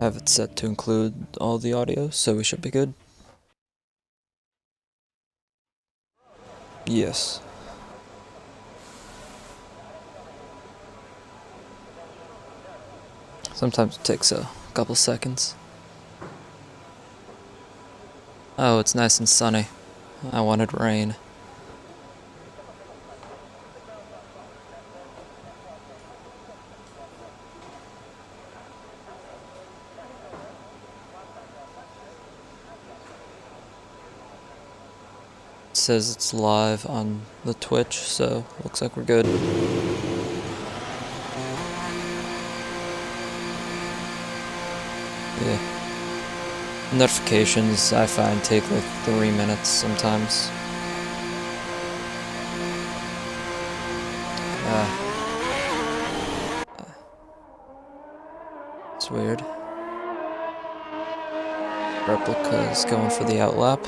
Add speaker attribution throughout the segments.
Speaker 1: Have it set to include all the audio, so we should be good. Yes. Sometimes it takes a couple seconds. Oh, it's nice and sunny. I wanted rain. It says it's live on the Twitch, so looks like we're good. Yeah. Notifications, I find, take like 3 minutes sometimes. It's weird. Replica is going for the outlap.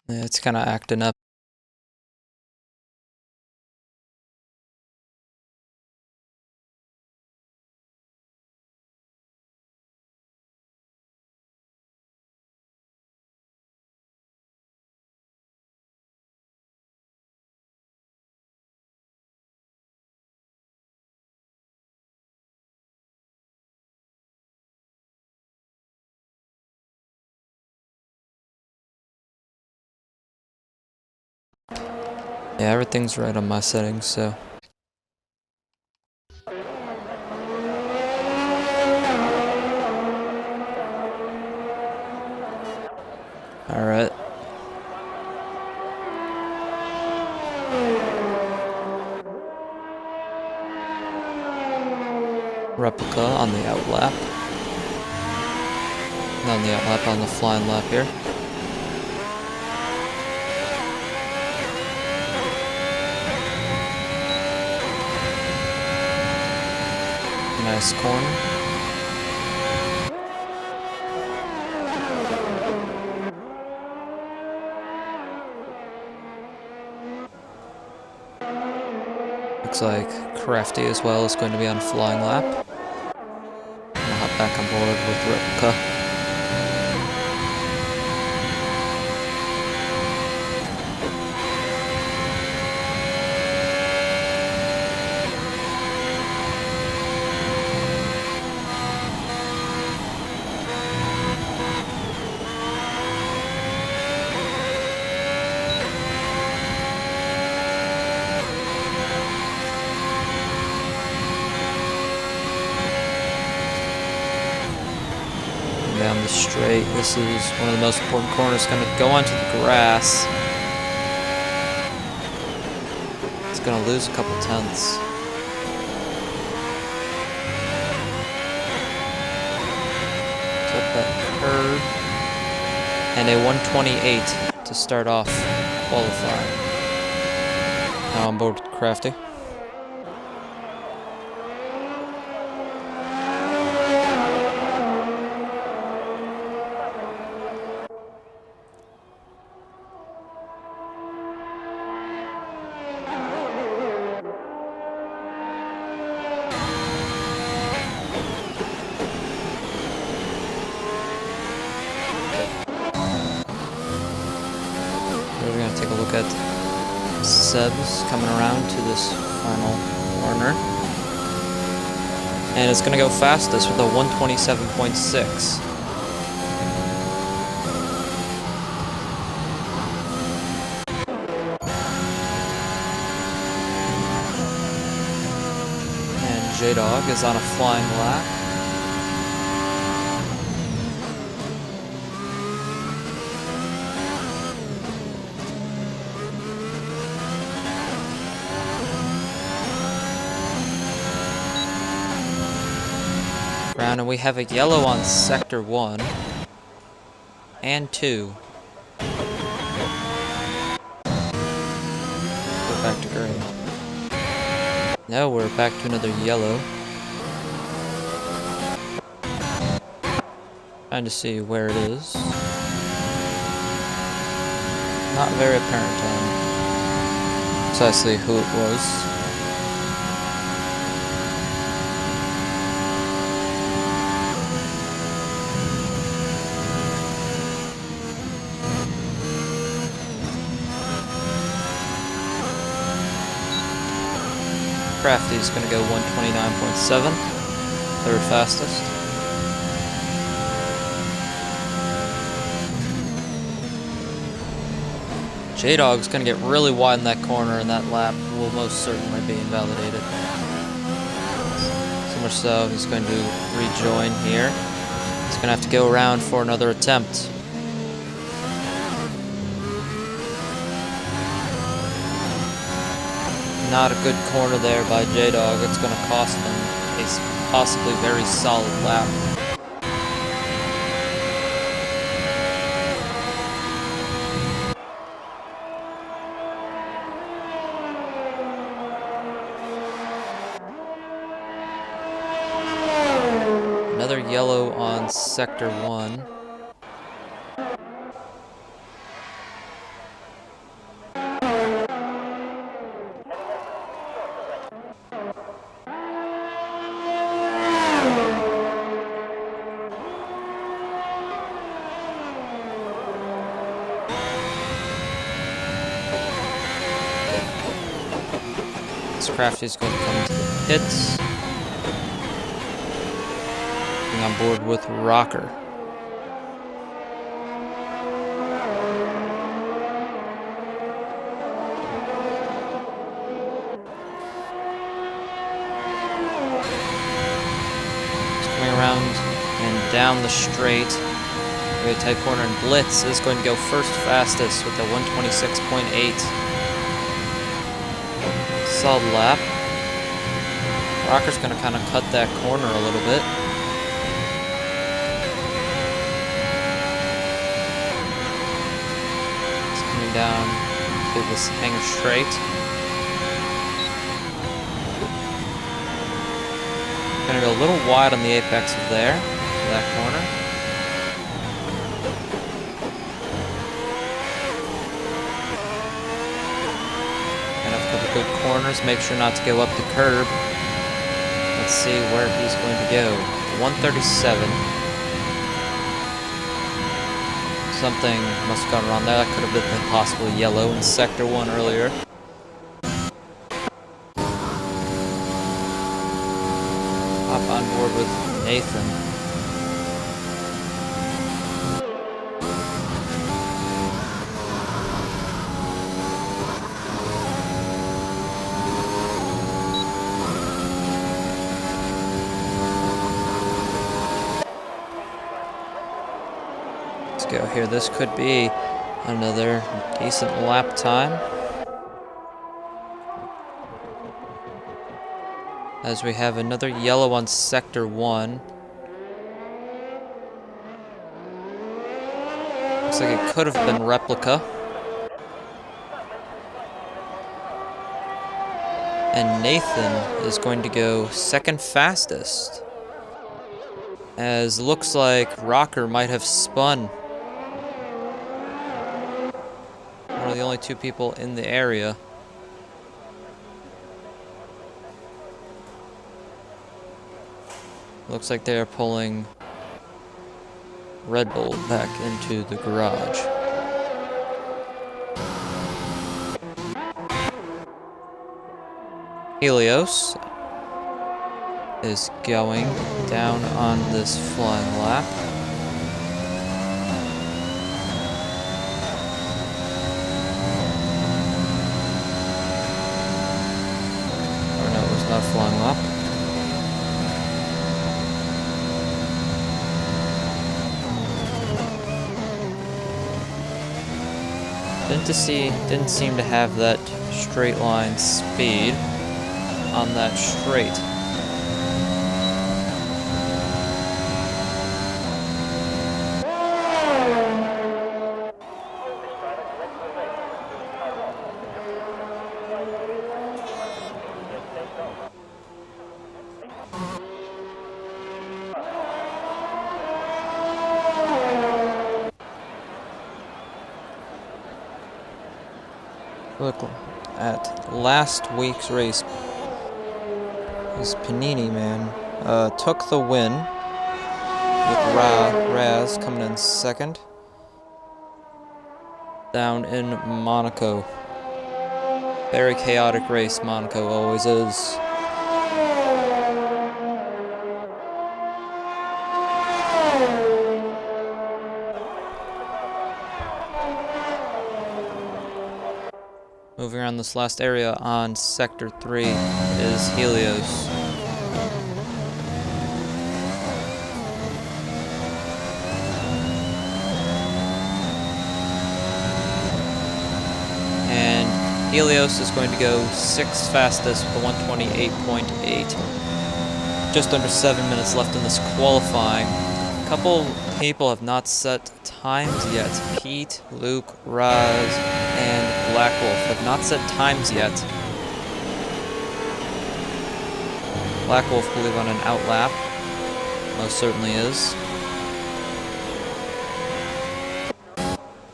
Speaker 1: Yeah, it's kind of acting up. Yeah, everything's right on my settings, so. Alright. Replica on the outlap. On the outlap, on the flying lap here. Nice corner. Looks like Crafty as well is going to be on flying lap. I'm gonna hop back on board with Replica. Down the straight. This is one of the most important corners. Going to go onto the grass. It's going to lose a couple tenths. Up that curve. And a 128 to start off qualifying. Now on board with Crafty. We're going to take a look at Seb's coming around to this final corner. And it's going to go fastest with a 127.6. And J-Dog is on a flying lap. Ground, and we have a yellow on sector 1 and 2. We're back to green. Now we're back to another yellow. Trying to see where it is. Not very apparent on precisely who it was. Crafty's gonna go 129.7, third fastest. J-Dog's gonna get really wide in that corner, and that lap will most certainly be invalidated. So much so, he's going to rejoin here. He's gonna have to go around for another attempt. Not a good corner there by J-Dog. It's going to cost them a possibly very solid lap. Another yellow on sector 1. Crafty's going to come to the pits. Being on board with Rocker. He's coming around and down the straight. Very tight corner, and Blitz is going to go first fastest with a 126.8. Solid lap. Rocker's going to kind of cut that corner a little bit. He's coming down to this hanger straight. Going to go a little wide on the apex of there, that corner. Good corners, make sure not to go up the curb. Let's see where he's going to go. 137. Something must have gone wrong there. That could have been possibly yellow in sector 1 earlier. Hop on board with Nathan. Go here. This could be another decent lap time, as we have another yellow on sector 1. Looks like it could have been replica. And Nathan is going to go second fastest, as looks like Rocker might have spun. One of the only two people in the area. Looks like they are pulling Red Bull back into the garage. Helios is going down on this flying lap. Not flying up. Didn't seem to have that straight line speed on that straight. Look at last week's race. This Panini man took the win with Raz coming in second. Down in Monaco. Very chaotic race, Monaco always is. Moving around this last area on Sector 3 is Helios. And Helios is going to go 6th fastest with a 128.8. Just under 7 minutes left in this qualifying. A couple people have not set times yet. Pete, Luke, Raz, and Black Wolf have not set times yet. Black Wolf, I believe, on an outlap. Most certainly is.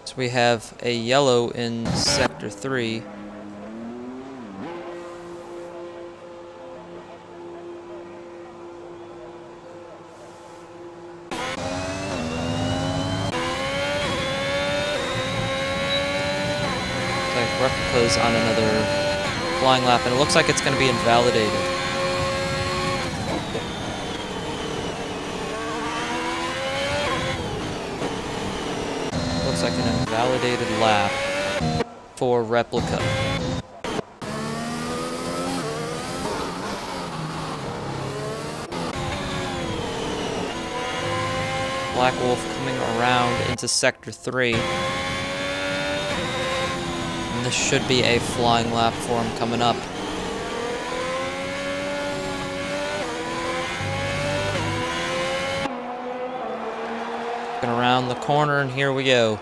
Speaker 1: So we have a yellow in Sector 3. Replica's on another flying lap, and it looks like it's going to be invalidated. Looks like an invalidated lap for Replica. Black Wolf coming around into Sector 3. This should be a flying lap for him coming up. Looking around the corner, and here we go.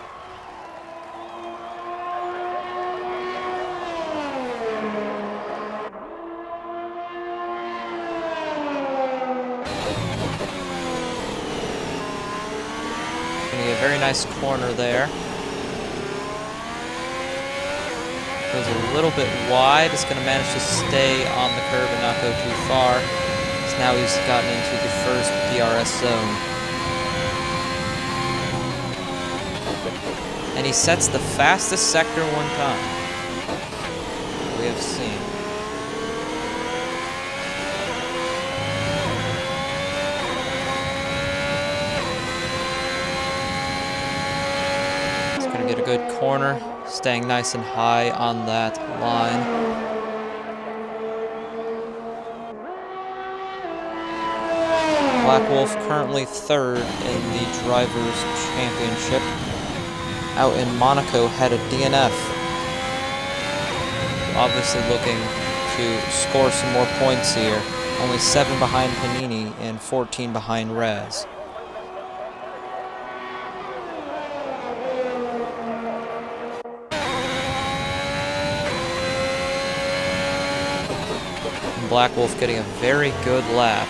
Speaker 1: Gonna get a very nice corner there. Goes a little bit wide. It's going to manage to stay on the curb and not go too far. So now he's gotten into the first DRS zone. And he sets the fastest sector one time we have seen. He's going to get a good corner. Staying nice and high on that line. Black Wolf currently 3rd in the Drivers' Championship. Out in Monaco, had a DNF. Obviously looking to score some more points here. Only 7 behind Panini and 14 behind Raz. Black Wolf getting a very good lap.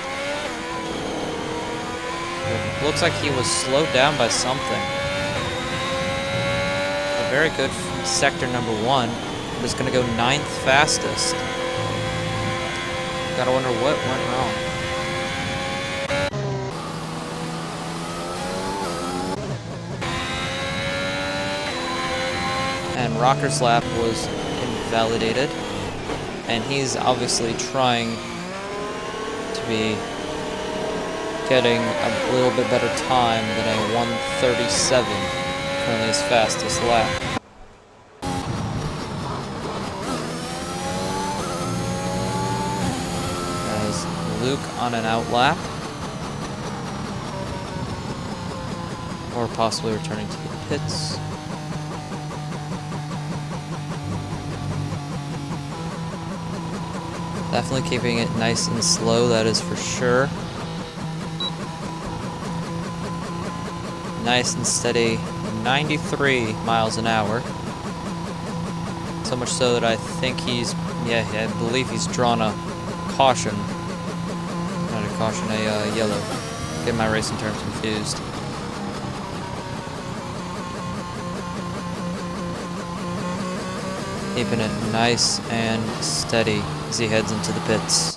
Speaker 1: It looks like he was slowed down by something. A very good sector number 1. He's going to go 9th fastest. Gotta wonder what went wrong. And Rocker's lap was invalidated. And he's obviously trying to be getting a little bit better time than a 1:37, currently his fastest lap. As Luke on an out lap, or possibly returning to the pits. Definitely keeping it nice and slow, that is for sure. Nice and steady, 93 miles an hour. So much so that I think he's, I believe he's drawn a caution. Not a caution, a yellow. Get my racing terms confused. keeping it nice and steady as he heads into the pits.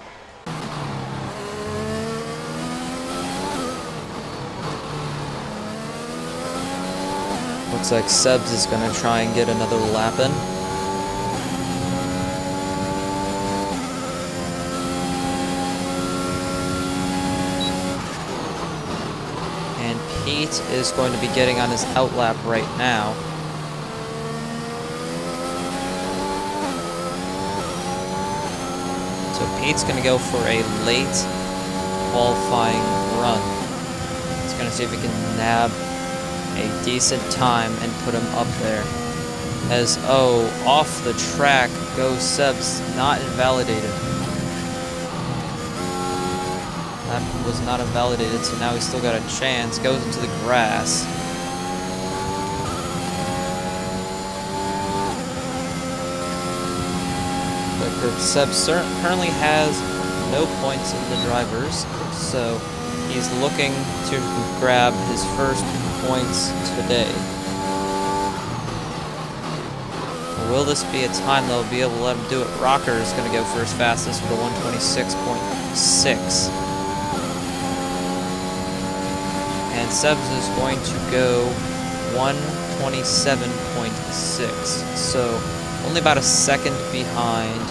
Speaker 1: Looks like Sebs is going to try and get another lap in. And Pete is going to be getting on his outlap right now. So Pete's going to go for a late qualifying run. He's going to see if he can nab a decent time and put him up there. As, off the track goes Sebs, not invalidated. That was not invalidated, so now he's still got a chance. Goes into the grass. But Sebs currently has no points in the drivers, so he's looking to grab his first points today. Will this be a time they'll be able to let him do it? Rocker is going to go first fastest with a 126.6. And Sebs is going to go 127.6. So only about a second behind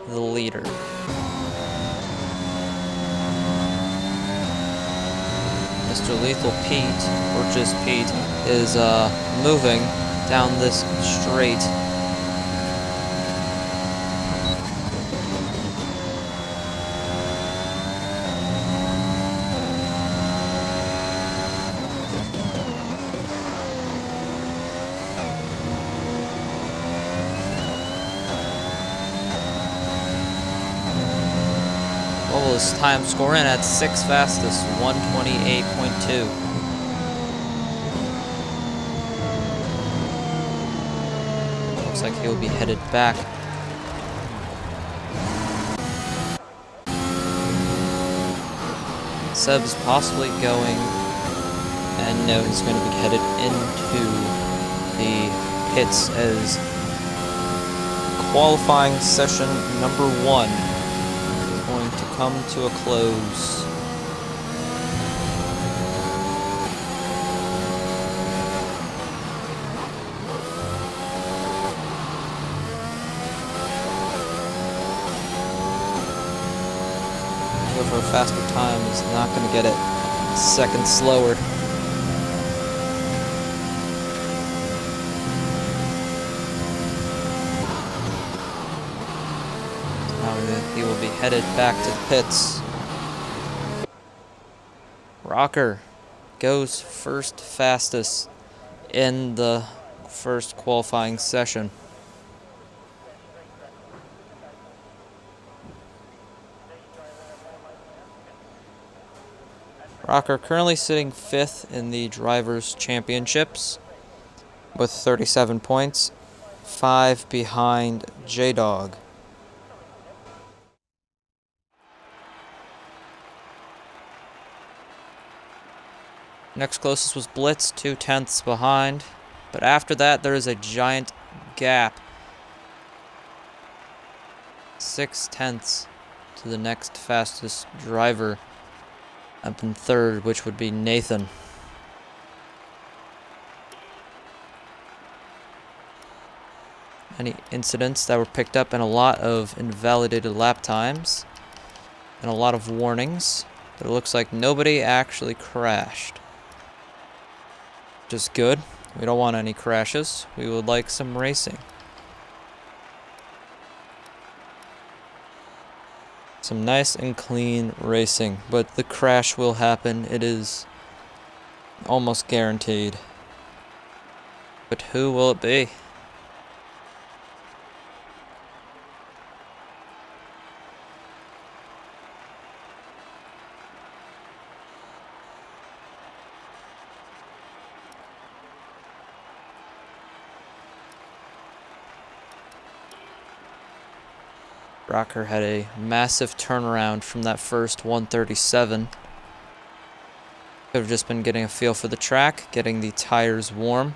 Speaker 1: the leader. Mr. Lethal Pete, or just Pete, is moving down this straight. What will his time score in at 6th fastest? 128.2. Looks like he'll be headed back. Seb's possibly going, and no, he's going to be headed into the pits as qualifying session number 1 is going to come to a close. Go for a faster time is not going to get it. Seconds slower. He will be headed back to the pits. Rocker goes first fastest in the first qualifying session. Rocker currently sitting 5th in the Drivers' Championships with 37 points, 5 behind J-Dog. Next closest was Blitz, 2/10 behind, but after that there is a giant gap. 6/10 to the next fastest driver up in 3rd, which would be Nathan. Any incidents that were picked up, and a lot of invalidated lap times and a lot of warnings, but it looks like nobody actually crashed. Which is good. We don't want any crashes. We would like some racing. Some nice and clean racing, but the crash will happen. It is almost guaranteed. But who will it be? Rocker had a massive turnaround from that first 137. Could have just been getting a feel for the track, getting the tires warm.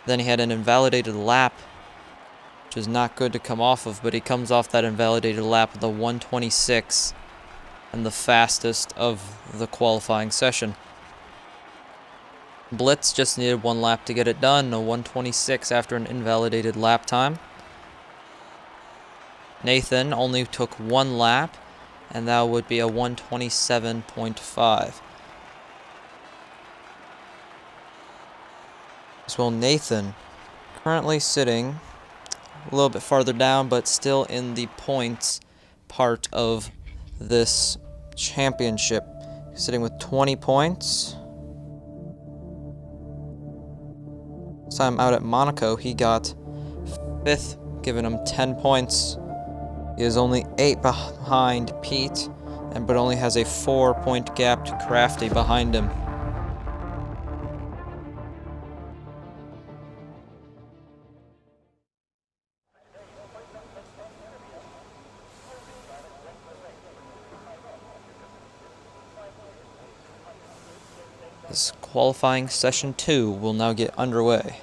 Speaker 1: Then he had an invalidated lap which is not good to come off of, but he comes off that invalidated lap with a 1:26 and the fastest of the qualifying session. Blitz just needed one lap to get it done, a 1:26 after an invalidated lap time. Nathan only took one lap, and that would be a 1:27.5. As well, Nathan currently sitting a little bit farther down, but still in the points part of this championship, sitting with 20 points. This time out at Monaco, he got 5th, giving him 10 points. He is only 8 behind Pete, but only has a 4-point gap to Crafty behind him. This qualifying session 2 will now get underway.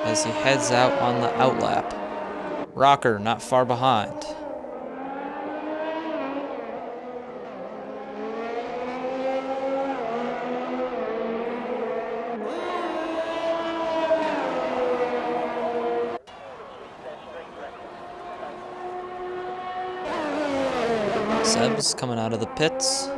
Speaker 1: As he heads out on the outlap. Rocker not far behind. Seb's coming out of the pits.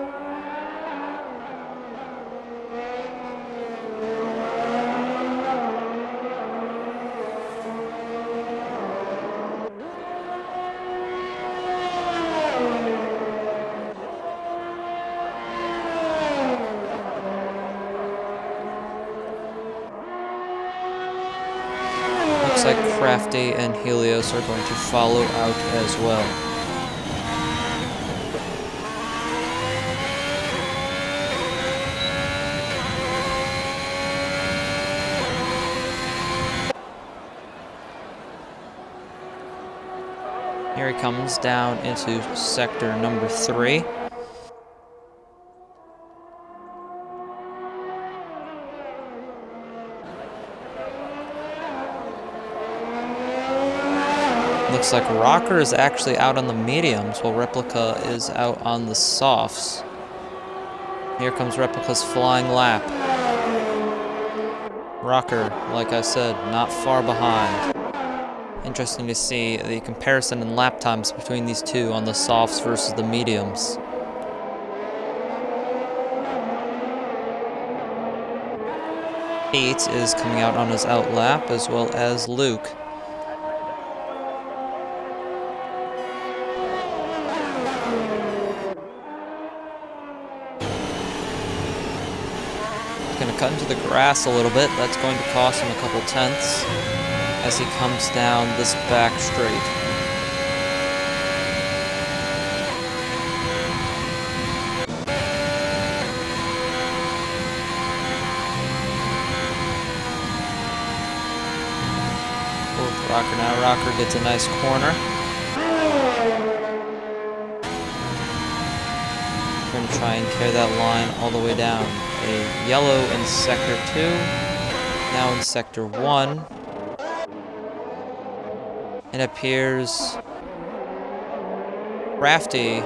Speaker 1: Looks like Crafty and Helios are going to follow out as well. Here he comes down into sector number 3. Looks like Rocker is actually out on the mediums, while Replica is out on the softs. Here comes Replica's flying lap. Rocker, like I said, not far behind. Interesting to see the comparison in lap times between these two on the softs versus the mediums. Pete is coming out on his out lap, as well as Luke. Going to cut into the grass a little bit. That's going to cost him a couple tenths as he comes down this back straight. Fourth Rocker now. Rocker gets a nice corner. Going to try and carry that line all the way down. A yellow in sector 2, now in sector 1. It appears Crafty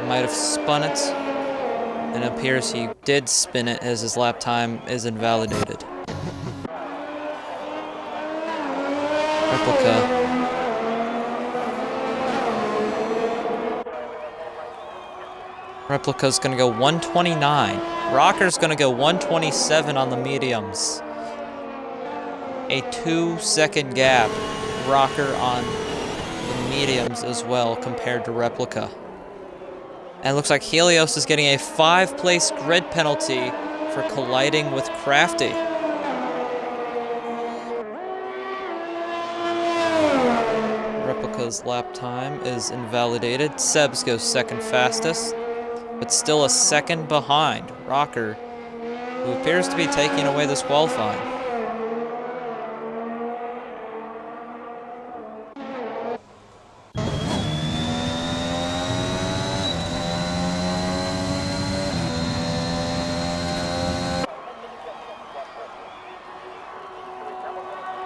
Speaker 1: might have spun it, and it appears he did spin it as his lap time is invalidated. Replica. Replica's gonna go 129. Rocker's gonna go 127 on the mediums. A 2-second gap. Rocker on the mediums as well compared to Replica. And it looks like Helios is getting a 5-place grid penalty for colliding with Crafty. Replica's lap time is invalidated. Seb's goes second fastest, but still a second behind Rocker, who appears to be taking away this qualifying.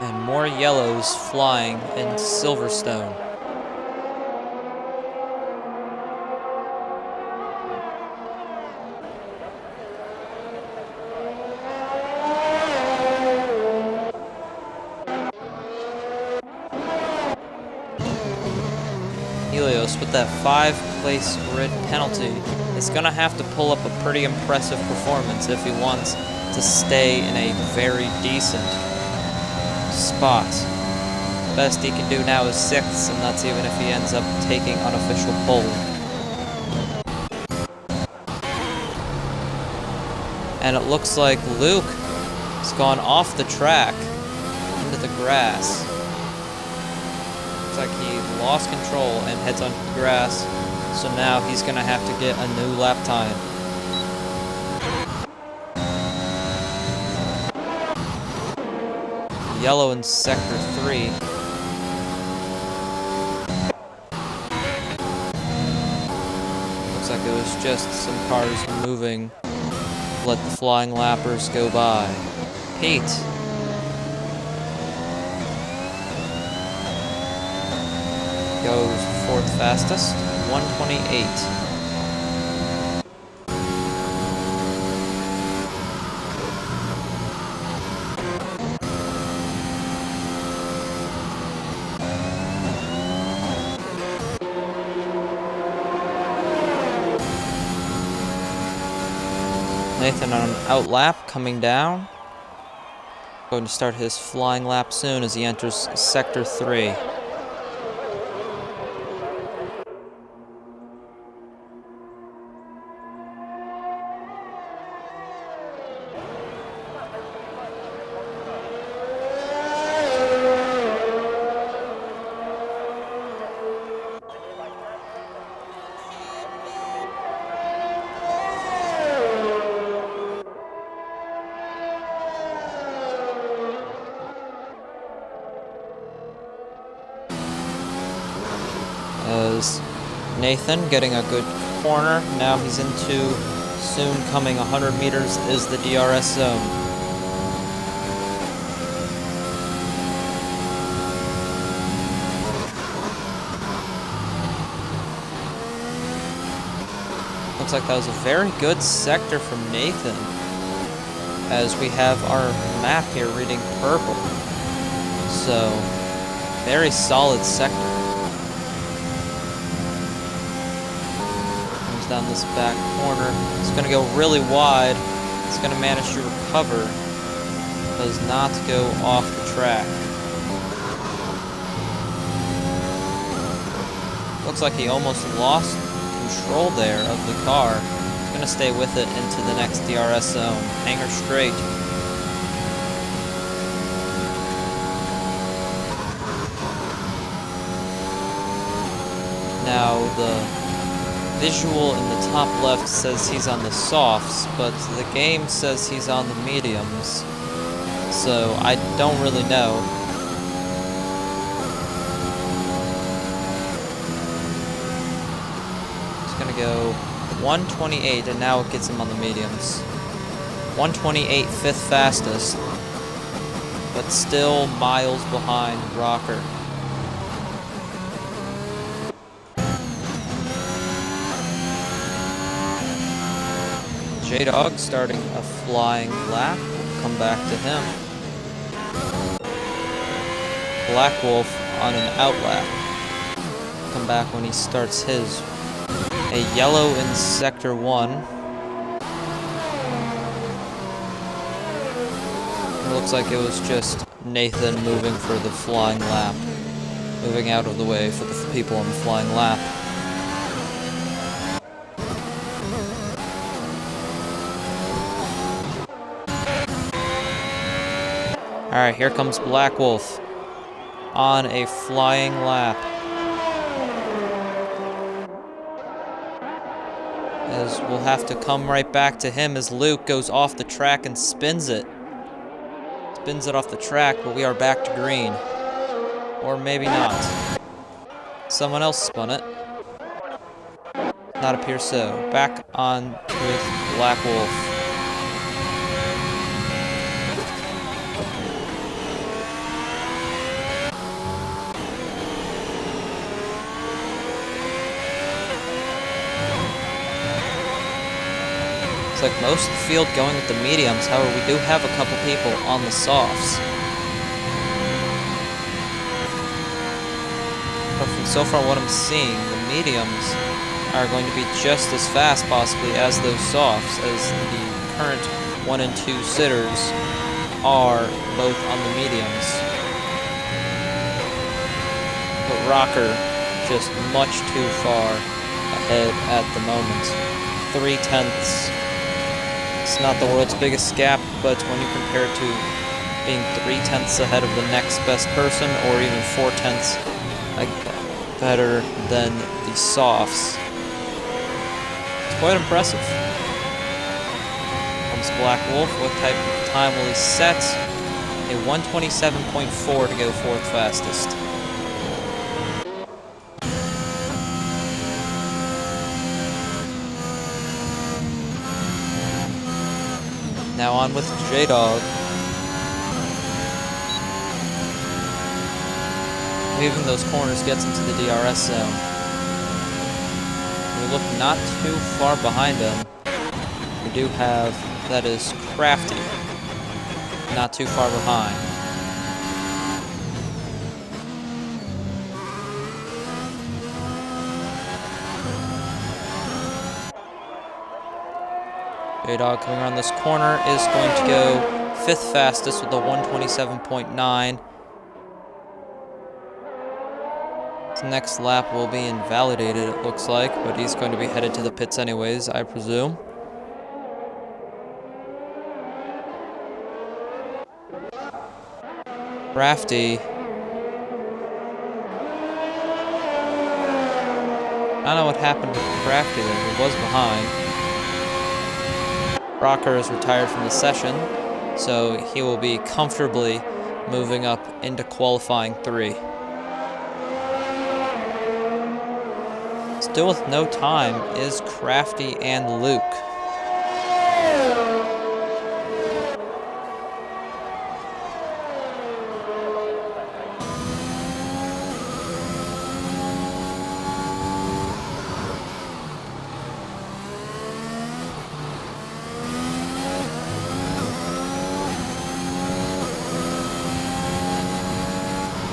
Speaker 1: And more yellows flying in Silverstone. Helios, with that 5-place grid penalty, is going to have to pull up a pretty impressive performance if he wants to stay in a very decent spot. Best he can do now is 6th, and that's even if he ends up taking unofficial pole. And it looks like Luke has gone off the track into the grass. Looks like he lost control and heads onto the grass, so now he's going to have to get a new lap time. Yellow in Sector 3. Looks like it was just some cars moving. Let the flying lappers go by. Pete. Goes 4th fastest, 128. Nathan on an out lap coming down. Going to start his flying lap soon as he enters Sector 3. As Nathan getting a good corner. Now he's into soon coming 100 meters is the DRS zone. Looks like that was a very good sector from Nathan, as we have our map here reading purple. So, very solid sector. Down this back corner. It's going to go really wide. It's going to manage to recover. Does not go off the track. Looks like he almost lost control there of the car. He's going to stay with it into the next DRS zone. Hanger straight. Now the visual in the top left says he's on the softs, but the game says he's on the mediums, so I don't really know. It's gonna go 128, and now it gets him on the mediums. 128, 5th fastest, but still miles behind Rocker. J-Dog starting a flying lap. We'll come back to him. Black Wolf on an out lap. Come back when he starts his. A yellow in Sector 1. It looks like it was just Nathan moving for the flying lap. Moving out of the way for the people on the flying lap. Alright, here comes Black Wolf on a flying lap. As we'll have to come right back to him as Luke goes off the track and spins it. Spins it off the track, but we are back to green. Or maybe not. Someone else spun it. Not appear so. Back on with Black Wolf. It's like most of the field going with the mediums, however, we do have a couple people on the softs. But from so far what I'm seeing, the mediums are going to be just as fast, possibly, as those softs, as the current 1 and 2 sitters are both on the mediums. But Rocker just much too far ahead at the moment. 3/10. It's not the world's biggest gap, but when you compare it to being 3/10 ahead of the next best person, or even 4/10 better than the softs, it's quite impressive. Comes Black Wolf. What type of time will he set? A 1:27.4 to go fourth fastest. Now on with J-Dog. Leaving those corners gets into the DRS zone. We look not too far behind him. We do have, that is, Crafty. Not too far behind. J-Dog coming around this corner is going to go 5th fastest with a 1:27.9. His next lap will be invalidated, it looks like, but he's going to be headed to the pits anyways, I presume. Crafty. I don't know what happened with Crafty there, he was behind. Rocker is retired from the session, so he will be comfortably moving up into qualifying 3. Still with no time is Crafty and Luke.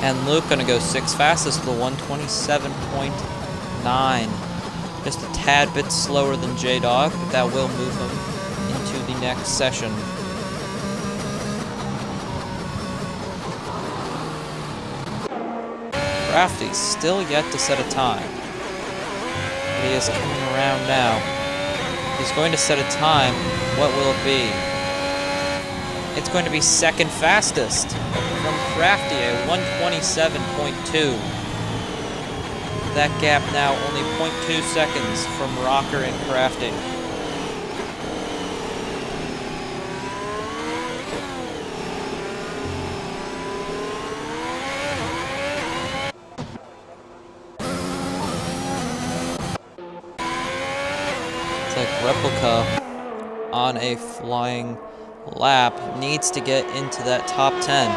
Speaker 1: And Luke gonna go 6th fastest with a 1:27.9. Just a tad bit slower than J-Dog, but that will move him into the next session. Crafty's still yet to set a time. But he is coming around now. He's going to set a time. What will it be? It's going to be 2nd fastest from Crafty, a 1:27.2. That gap now only 0.2 seconds from Rocker and Crafty. It's like Replica on a flying lap needs to get into that top 10.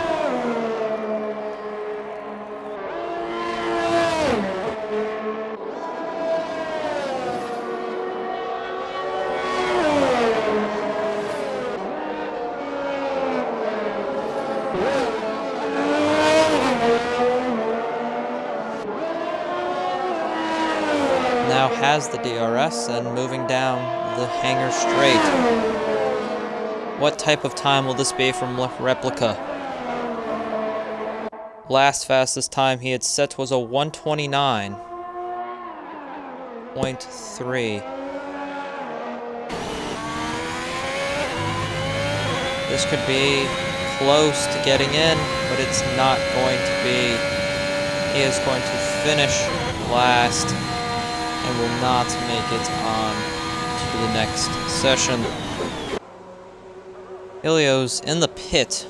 Speaker 1: Now has the DRS and moving down the hangar straight. What type of time will this be from Replica? Last fastest time he had set was a 1:29.3. This could be close to getting in, but it's not going to be. He is going to finish last and will not make it on to the next session. Ilio's in the pit.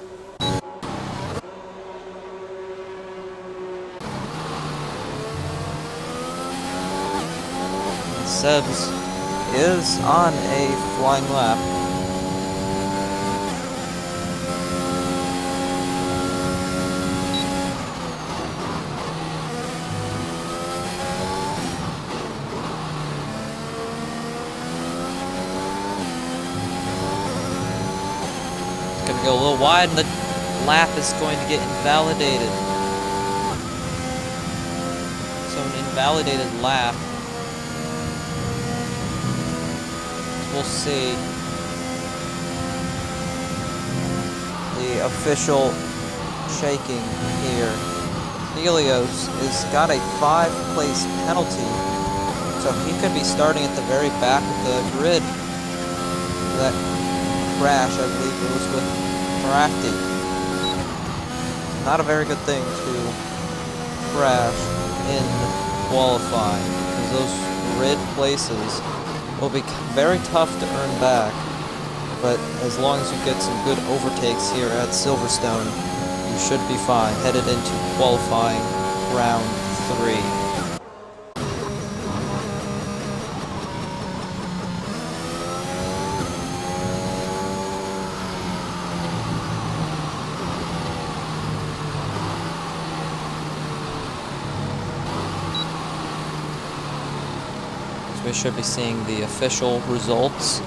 Speaker 1: Sebs is on a flying lap. gonna go a little wide, and the lap is going to get invalidated. So an invalidated lap. We'll see. The official shaking here. Helios has got a 5-place penalty, so he could be starting at the very back of the grid. That crash, I believe it was with Crafty. Not a very good thing to crash in qualifying, because those grid places will be very tough to earn back. But as long as you get some good overtakes here at Silverstone, you should be fine, headed into qualifying round 3. So we should be seeing the official results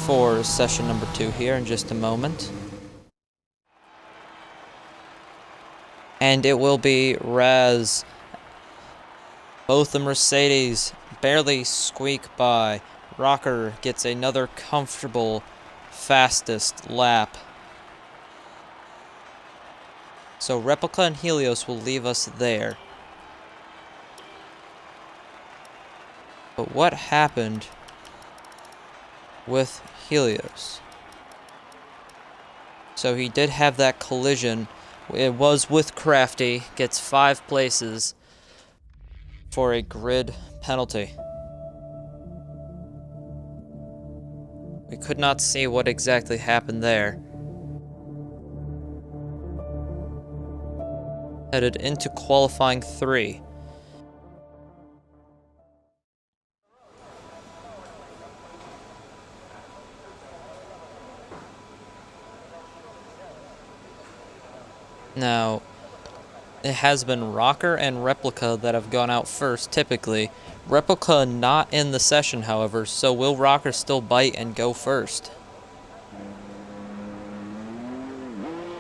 Speaker 1: for session number 2 here in just a moment. And it will be Raz. Both the Mercedes barely squeak by. Rocker gets another comfortable fastest lap. So Replica and Helios will leave us there. But what happened with Helios? So he did have that collision. It was with Crafty. Gets 5 places for a grid penalty. We could not see what exactly happened there. Headed into qualifying 3. Now, it has been Rocker and Replica that have gone out first, typically. Replica not in the session, however, so will Rocker still bite and go first?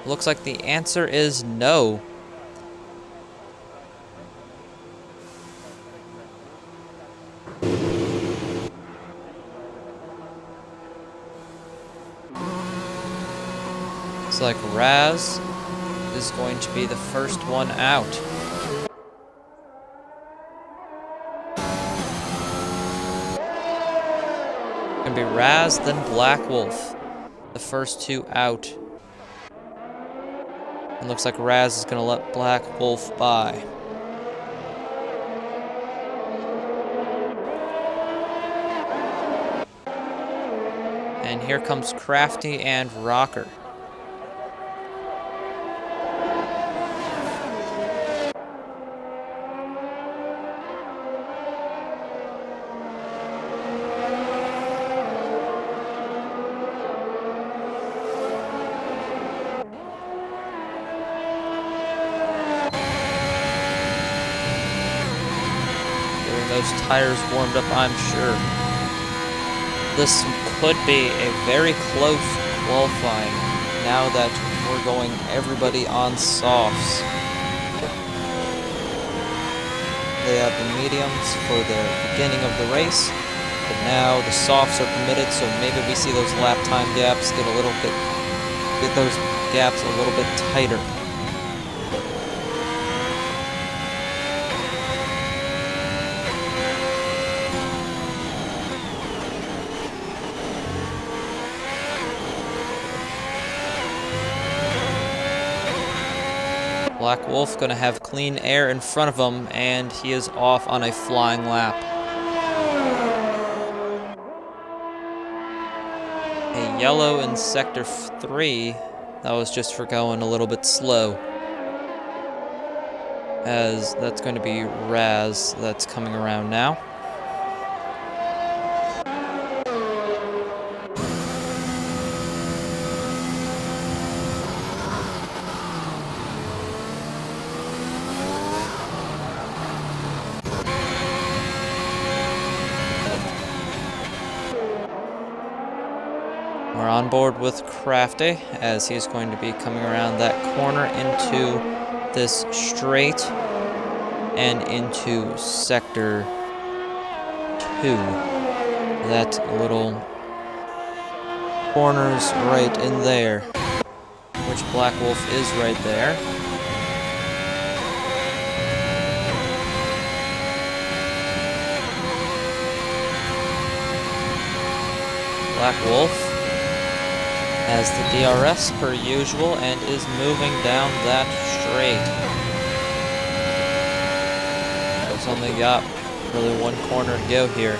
Speaker 1: Looks like the answer is no. It's like Raz is going to be the first one out. Gonna be Raz, then Black Wolf. The first 2 out. It looks like Raz is gonna let Black Wolf by. And here comes Crafty and Rocker. Those tires warmed up, I'm sure. This could be a very close qualifying now that we're going everybody on softs. They have the mediums for the beginning of the race, but now the softs are permitted, so maybe we see those lap time gaps get those gaps a little bit tighter. Black Wolf gonna have clean air in front of him, and he is off on a flying lap. A yellow in sector 3. That was just for going a little bit slow. As that's going to be Raz that's coming around now. on board with Crafty, as he's going to be coming around that corner into this straight and into Sector 2. That little corner's right in there, which Black Wolf is right there. Black Wolf has the DRS per usual and is moving down that straight. It's only got really one corner to go here.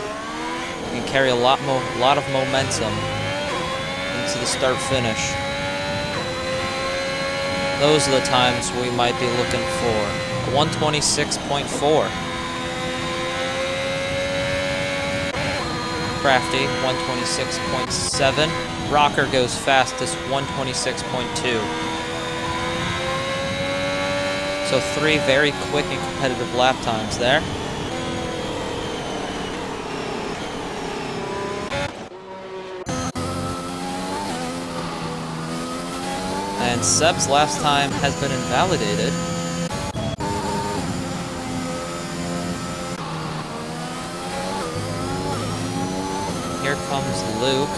Speaker 1: You can carry a lot of momentum into the start-finish. Those are the times we might be looking for. 126.4. Crafty, 126.7. Rocker goes fastest, 126.2. So 3 very quick and competitive lap times there. And Seb's last time has been invalidated. Here comes Luke.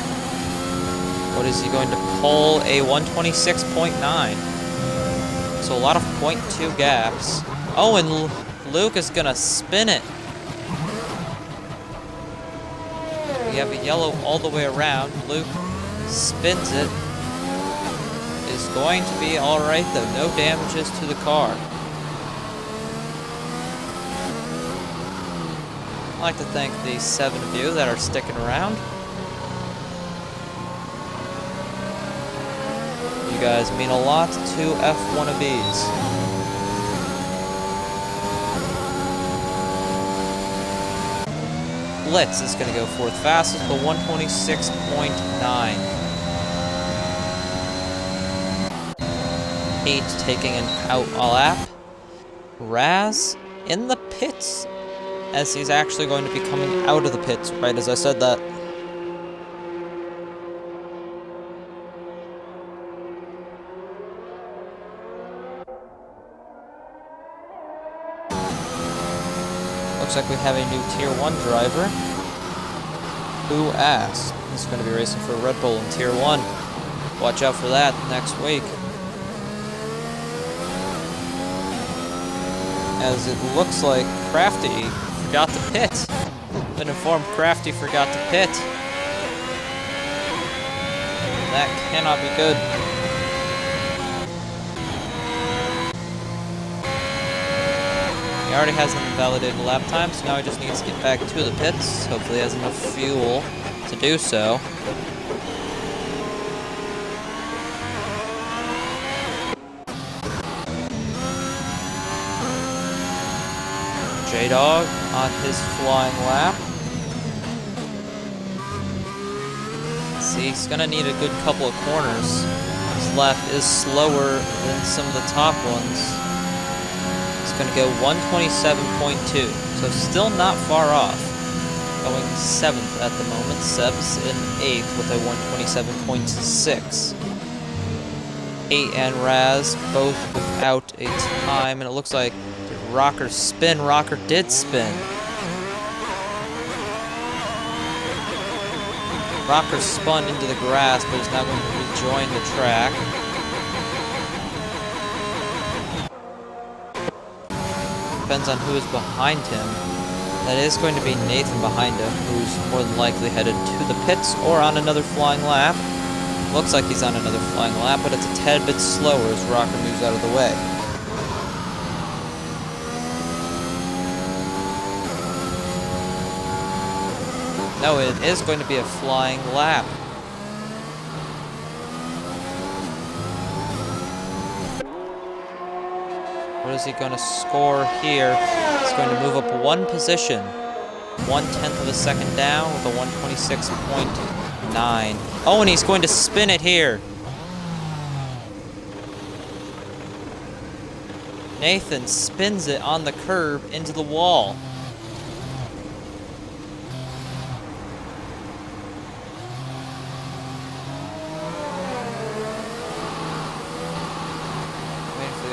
Speaker 1: What is he going to pull? A 126.9. So a lot of 0.2 gaps. Oh, and Luke is going to spin it. We have a yellow all the way around. Luke spins it. Is going to be alright though. No damages to the car. I'd like to thank the 7 of you that are sticking around. You guys mean a lot to F1ABEEZ. Blitz is going to go 4th fastest, but 126.9. 8 taking an out a lap. Raz in the pits, as he's actually going to be coming out of the pits right as I said that. Looks like we have a new Tier 1 driver. Who asked? He's going to be racing for Red Bull in Tier 1. Watch out for that next week. As it looks like Crafty forgot to pit. Been informed Crafty forgot to pit. That cannot be good. He already has an invalidated lap time, so now he just needs to get back to the pits. Hopefully he has enough fuel to do so. J-Dog on his flying lap. See, he's gonna need a good couple of corners. His lap is slower than some of the top ones. He's gonna go 127.2, so still not far off. Going 7th at the moment. Seb's in 8th with a 127.6. 8 and Raz both without a time, and it looks like Rocker spin. Rocker did spin. Rocker spun into the grass, but is now going to rejoin the track. Depends on who is behind him. That is going to be Nathan behind him, who's more than likely headed to the pits or on another flying lap. Looks like he's on another flying lap, but it's a tad bit slower as Rocker moves out of the way. No, it is going to be a flying lap. What is he going to score here? He's going to move up 1 position. 1/10 of a second down with a 126.9. Oh, and he's going to spin it here. Nathan spins it on the curb into the wall.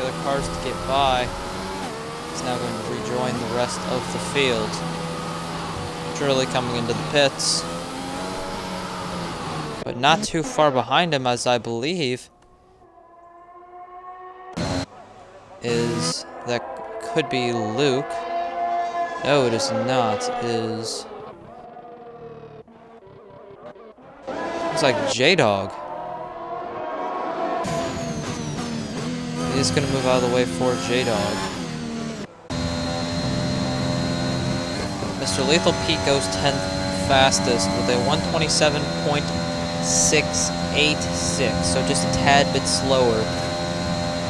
Speaker 1: other cars to get by. He's now going to rejoin the rest of the field. Surely coming into the pits. But not too far behind him, as I believe, is that could be Luke. No, it is not. It is... Looks like J-Dog. He's gonna move out of the way for J-Dog. Mr. Lethal Pete goes 10th fastest with a 127.686, so just a tad bit slower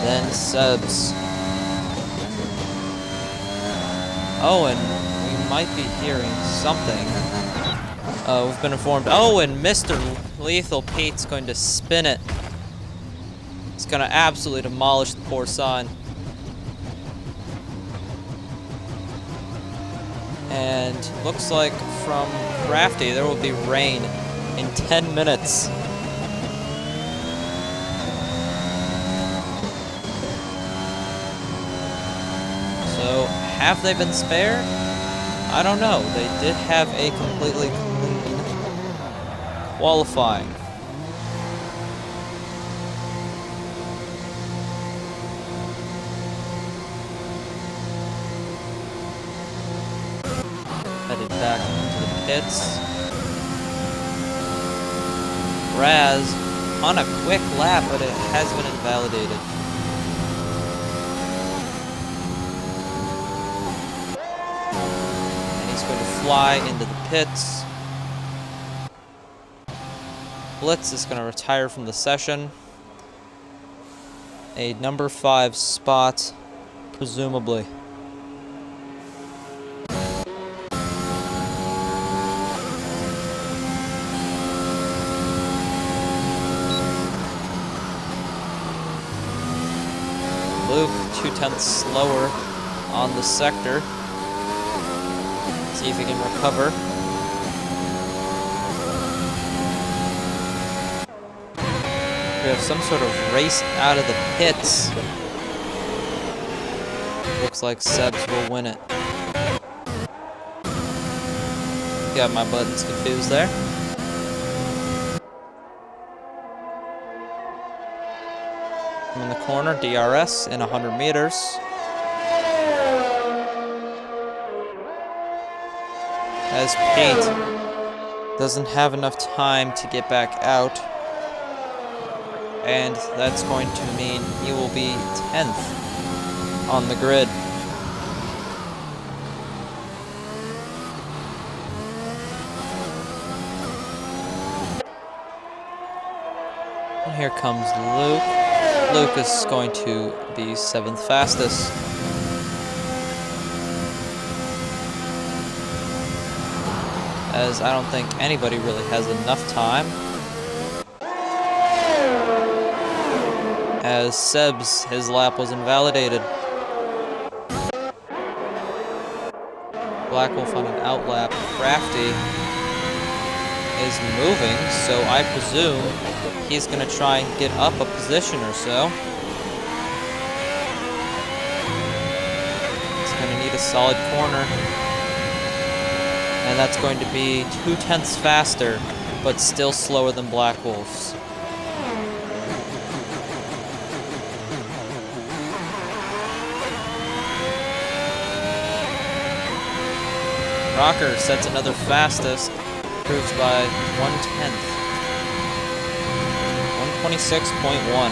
Speaker 1: than Seb's. Oh, and we might be hearing something. We've been informed. Oh, and Mr. Lethal Pete's going to spin it. It's going to absolutely demolish the poor sign. And looks like from Crafty there will be rain in 10 minutes. So, have they been spared? I don't know. They did have a completely clean qualifying. Headed back into the pits. Raz on a quick lap, but it has been invalidated. And he's going to fly into the pits. Blitz is going to retire from the session. A number 5 spot, presumably. Luke, 0.2 slower on the sector. See if he can recover. We have some sort of race out of the pits. Looks like Sebs will win it. Got my buttons confused there. I'm in the corner, DRS in 100 meters. As Pete doesn't have enough time to get back out. And that's going to mean he will be 10th on the grid. And here comes Luke. Luke is going to be 7th fastest. As I don't think anybody really has enough time. As Seb's, his lap was invalidated. Black Wolf on an outlap. Crafty is moving, so I presume he's going to try and get up a position or so. He's going to need a solid corner. And that's going to be 0.2 faster, but still slower than Black Wolf's. Rocker sets another fastest, improves by 0.1. 126.1.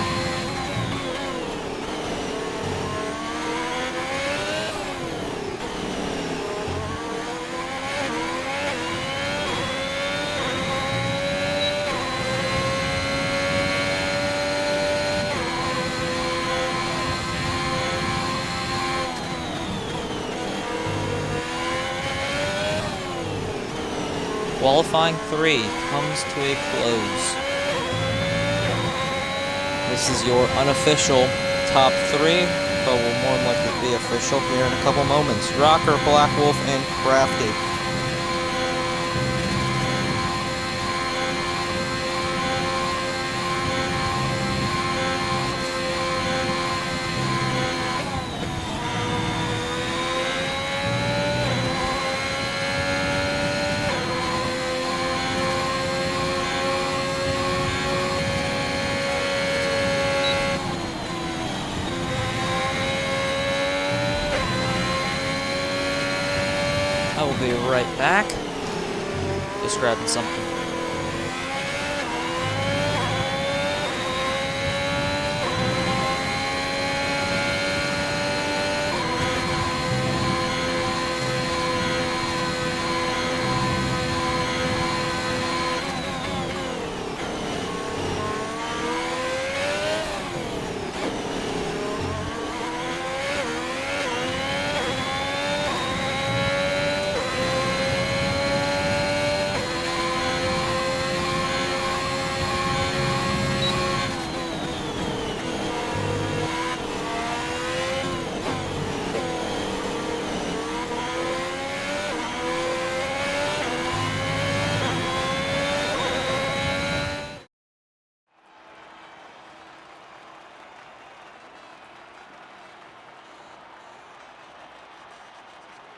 Speaker 1: Qualifying 3 comes to a close. This is your unofficial top 3, but will more than likely be official here in a couple moments. Rocker, Black Wolf, and Crafty. will be right back. Just grabbing something.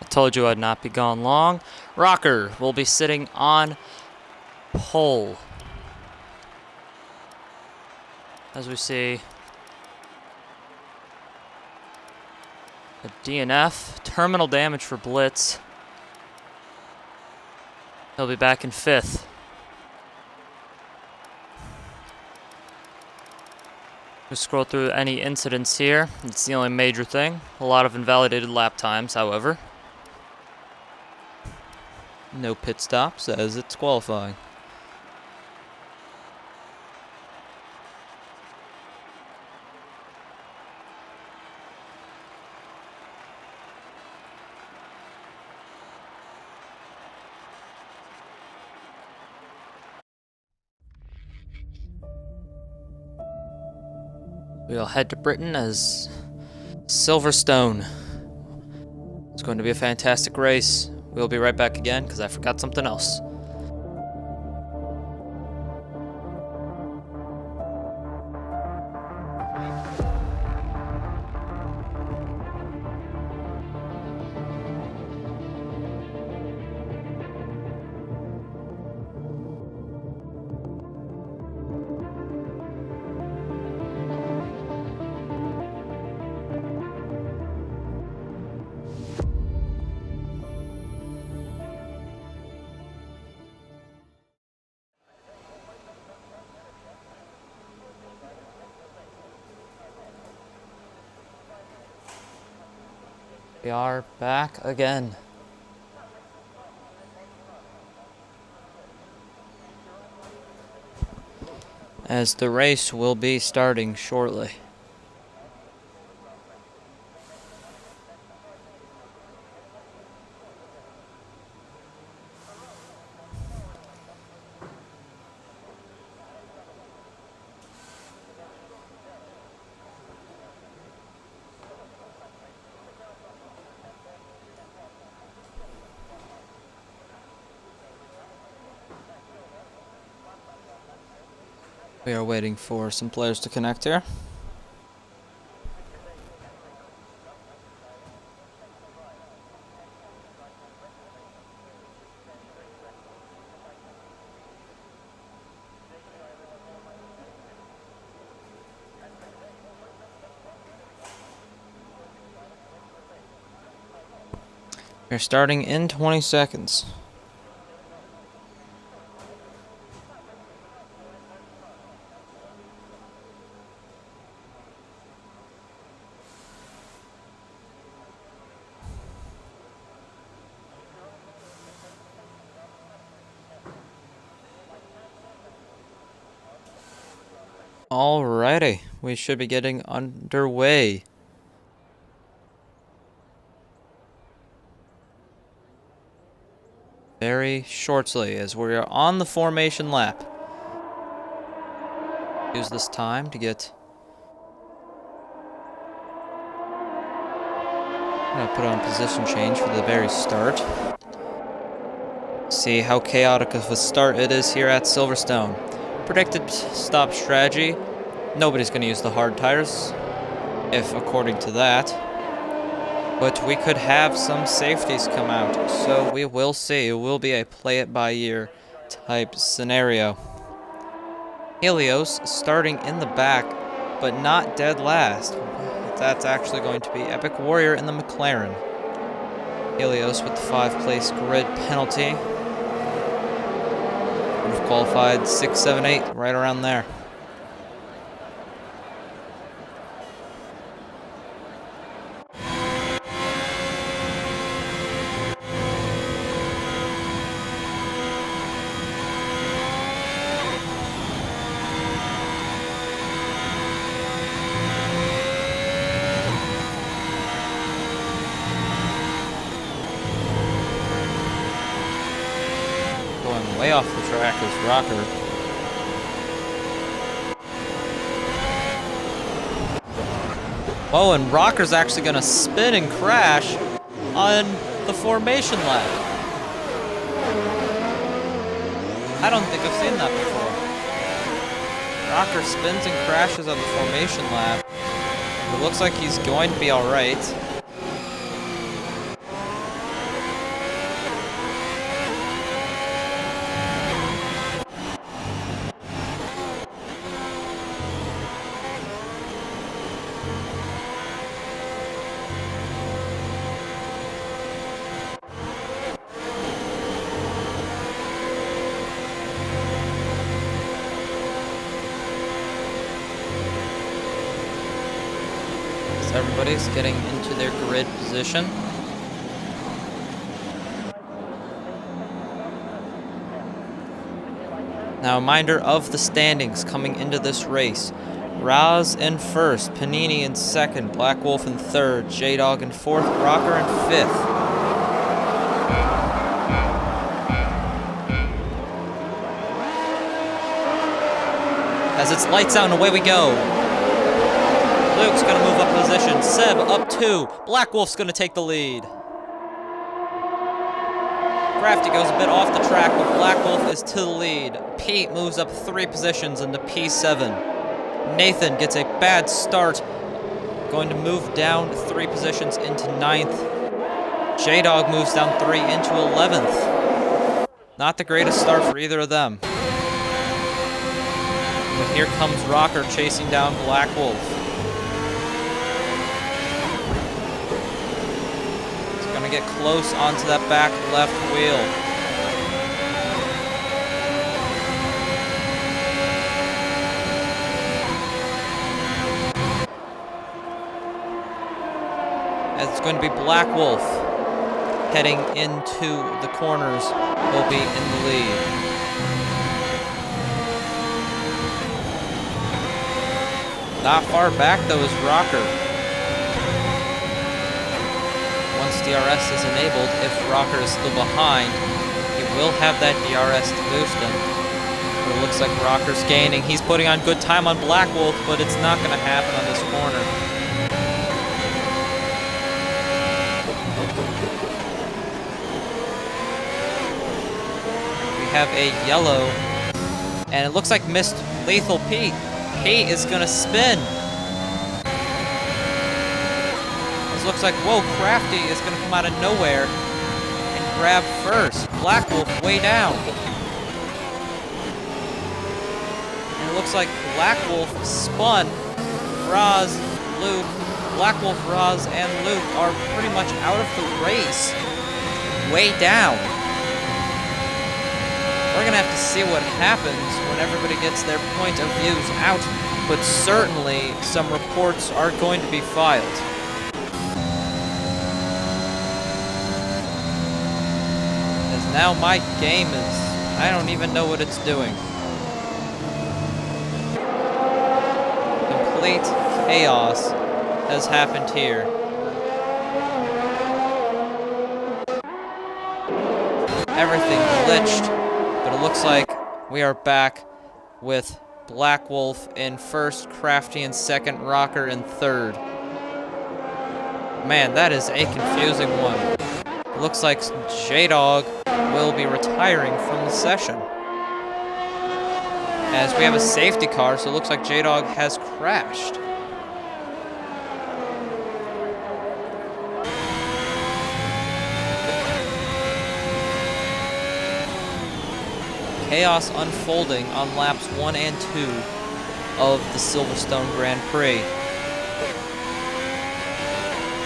Speaker 1: Told you I'd not be gone long. Rocker will be sitting on pole. As we see, a DNF, terminal damage for Blitz. He'll be back in 5th. We scroll through any incidents here. It's the only major thing. A lot of invalidated lap times, however. No pit stops as it's qualifying. We'll head to Britain as Silverstone. It's going to be a fantastic race. We'll be right back again because I forgot something else. We are back again. As the race will be starting shortly. We are waiting for some players to connect here. We're starting in 20 seconds. Alrighty, we should be getting underway. Very shortly, as we are on the formation lap. Use this time to get... I'm gonna put on position change for the very start. See how chaotic of a start it is here at Silverstone. Predicted stop strategy. Nobody's going to use the hard tires, if according to that. But we could have some safeties come out, so we will see. It will be a play it by ear type scenario. Helios starting in the back, but not dead last. That's actually going to be Epic Warrior in the McLaren. Helios with the 5th-place grid penalty. Would have qualified 6, 7, 8, right around there. Way off the track is Rocker. Oh, and Rocker's actually going to spin and crash on the formation lap. I don't think I've seen that before. Rocker spins and crashes on the formation lap. It looks like he's going to be alright. Everybody's getting into their grid position. Now, a reminder of the standings coming into this race. Raz in 1st, Panini in 2nd, Black Wolf in 3rd, J-Dog in 4th, Rocker in 5th. As it's lights out and away we go. Luke's going to move up position. Seb up 2. Black Wolf's going to take the lead. Crafty goes a bit off the track, but Black Wolf is to the lead. Pete moves up 3 positions into P7. Nathan gets a bad start, going to move down 3 positions into 9th. J-Dog moves down 3 into 11th. Not the greatest start for either of them. But here comes Rocker chasing down Black Wolf. Get close onto that back left wheel. It's going to be Black Wolf heading into the corners. Will be in the lead. Not far back though is Rocker. Once DRS is enabled, if Rocker is still behind, he will have that DRS to boost him. But it looks like Rocker's gaining. He's putting on good time on Black Wolf, but it's not going to happen on this corner. We have a yellow, and it looks like missed Lethal Pete. Pete is going to spin. Looks like, whoa, Crafty is going to come out of nowhere and grab first. Black Wolf way down. And it looks like Black Wolf spun. Raz, Luke, Black Wolf, Raz, and Luke are pretty much out of the race. Way down. We're going to have to see what happens when everybody gets their point of views out. But certainly some reports are going to be filed. Now my game is, I don't even know what it's doing. Complete chaos has happened here. Everything glitched, but it looks like we are back with Black Wolf in 1st, Crafty in 2nd, Rocker in 3rd. Man, that is a confusing one. It looks like J-Dog will be retiring from the session. As we have a safety car, so it looks like J-Dog has crashed. Chaos unfolding on laps 1 and 2 of the Silverstone Grand Prix.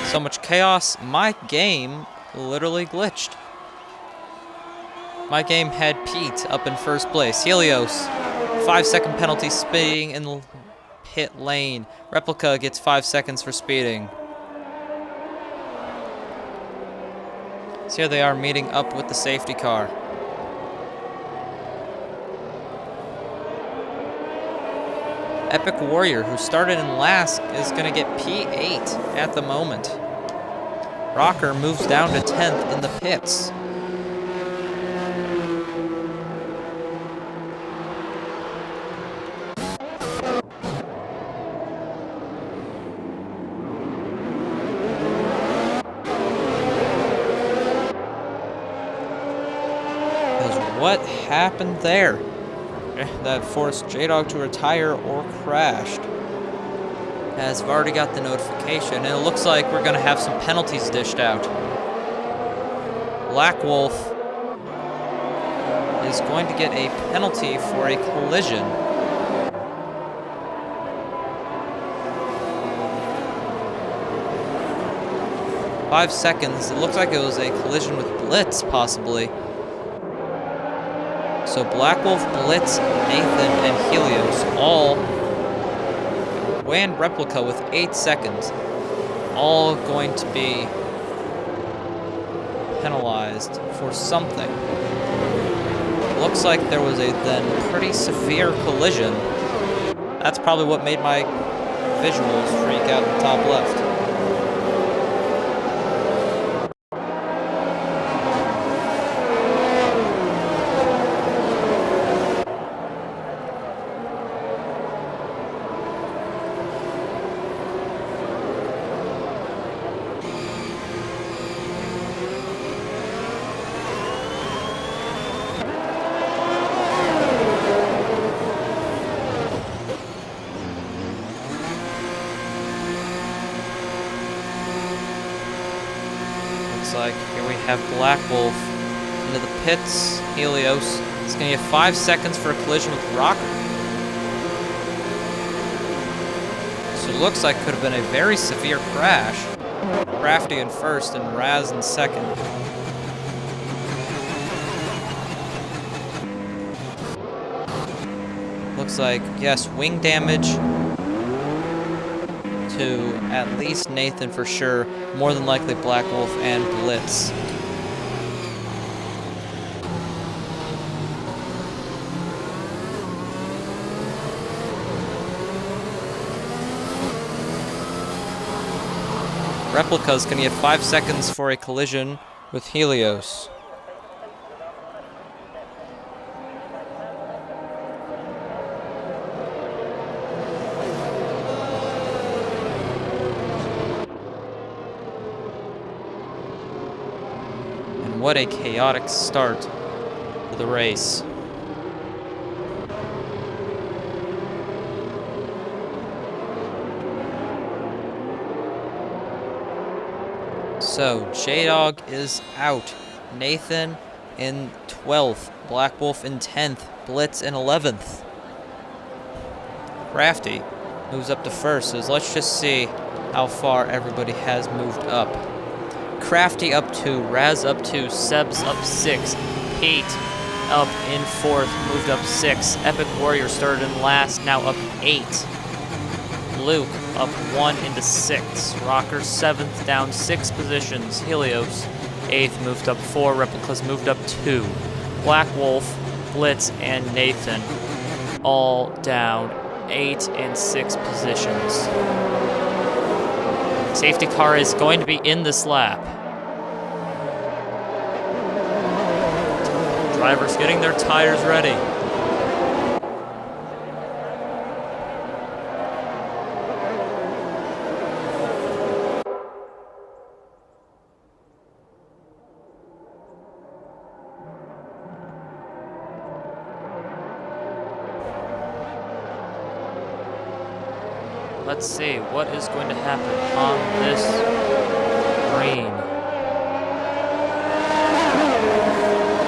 Speaker 1: So much chaos, my game literally glitched. My game had Pete up in first place. Helios, 5-second penalty speeding in the pit lane. Replica gets 5 seconds for speeding. So here they are meeting up with the safety car. Epic Warrior, who started in last, is going to get P8 at the moment. Rocker moves down to 10th in the pits. What happened there? That forced J-Dog to retire or crashed. As I've already got the notification, and it looks like we're going to have some penalties dished out. Black Wolf is going to get a penalty for a collision. Five seconds. It looks like it was a collision with Blitz, possibly. So Black Wolf, Blitz, Nathan, and Helios all and Replica with 8 seconds, all going to be penalized for something. Looks like there was a then pretty severe collision. That's probably what made my visuals freak out in the top left. Like here we have Black Wolf into the pits. Helios is going to get 5 seconds for a collision with Rocker. So it looks like could have been a very severe crash. Crafty in first and Raz in second. Looks like, yes, wing damage to at least Nathan for sure, more than likely Black Wolf and Blitz. Replica's gonna get 5 seconds for a collision with Helios. What a chaotic start to the race. So, J-Dog is out. Nathan in 12th. Black Wolf in 10th. Blitz in 11th. Crafty moves up to first. So let's just see how far everybody has moved up. Crafty up 2, Raz up 2, Seb's up 6, Pete up in 4th, moved up 6, Epic Warrior started in last, now up 8, Luke up 1 into 6, Rocker 7th, down 6 positions, Helios 8th, moved up 4, Replicas moved up 2, Black Wolf, Blitz, and Nathan all down 8 and 6 positions. Safety car is going to be in this lap. Drivers getting their tires ready. Let's see what is going to happen on this green.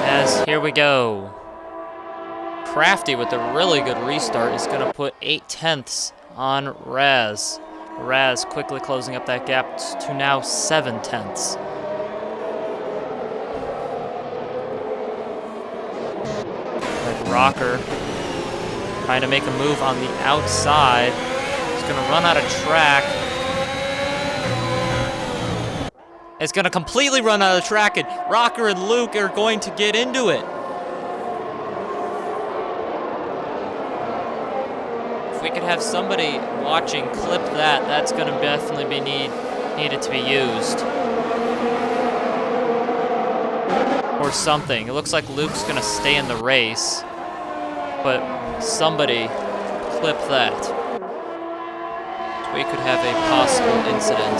Speaker 1: As here we go. Crafty with a really good restart is going to put 8 tenths on Raz. Raz quickly closing up that gap to now 7 tenths. Rocker trying to make a move on the outside. He's going to run out of track. It's going to completely run out of track, and Rocker and Luke are going to get into it. If we could have somebody watching clip that, that's going to definitely be needed to be used. Or something. It looks like Luke's going to stay in the race, but somebody clip that. We could have a possible incident,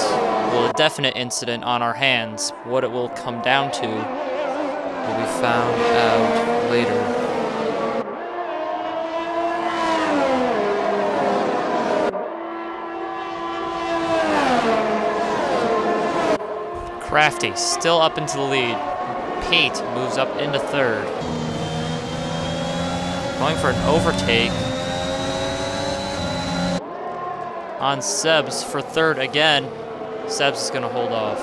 Speaker 1: well, a definite incident on our hands. What it will come down to will be found out later. Crafty still up into the lead. Pete moves up into third. Going for an overtake on Sebs for third again. Sebs is going to hold off.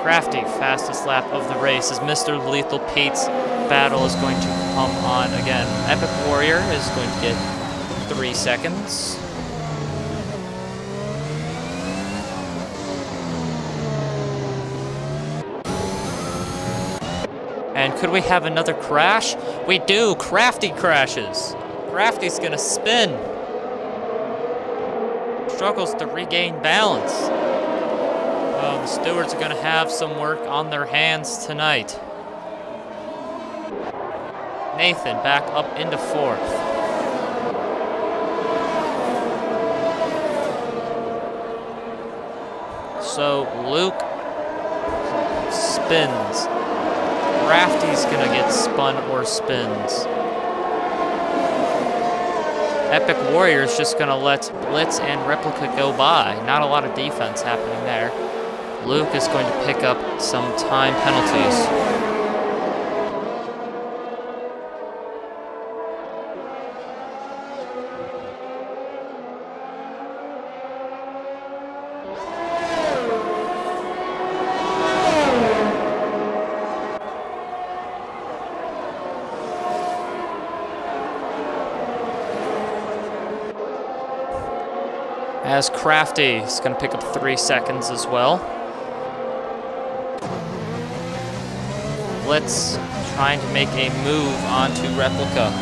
Speaker 1: Crafty, fastest lap of the race as Mr. Lethal Pete's battle is going to come on again. Epic Warrior is going to get 3 seconds. And could we have another crash? We do. Crafty crashes. Crafty's gonna spin. Struggles to regain balance. Oh, the stewards are gonna have some work on their hands tonight. Nathan back up into fourth. So Luke spins. Crafty's gonna get spun or spins. Epic Warrior's just gonna let Blitz and Replica go by. Not a lot of defense happening there. Luke is going to pick up some time penalties. As Crafty is going to pick up 3 seconds as well. Blitz trying to make a move onto Replica.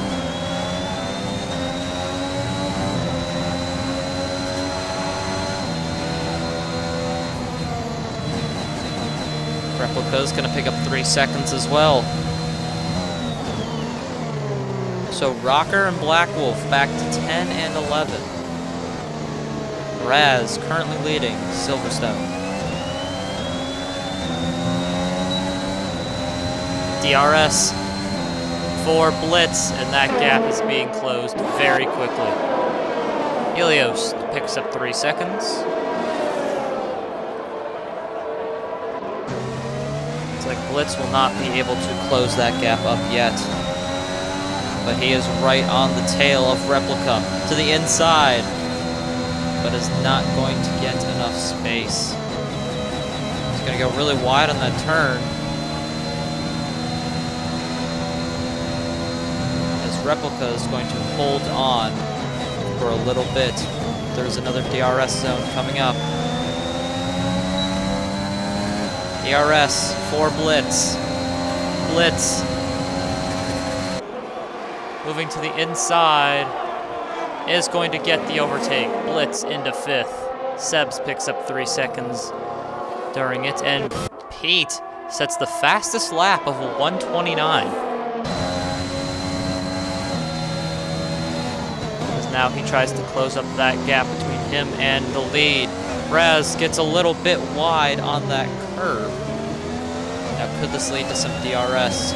Speaker 1: Replica's going to pick up 3 seconds as well. So Rocker and Black Wolf back to 10 and 11. Raz currently leading Silverstone. DRS for Blitz, and that gap is being closed very quickly. Helios picks up 3 seconds. It's like Blitz will not be able to close that gap up yet. But he is right on the tail of Replica to the inside, but is not going to get enough space. He's going to go really wide on that turn. As Replica is going to hold on for a little bit. There's another DRS zone coming up. DRS for Blitz. Blitz moving to the inside is going to get the overtake. Blitz into 5th. Sebs picks up 3 seconds during it, and Pete sets the fastest lap of 1:29. As now he tries to close up that gap between him and the lead. Raz gets a little bit wide on that curve. Now could this lead to some DRS?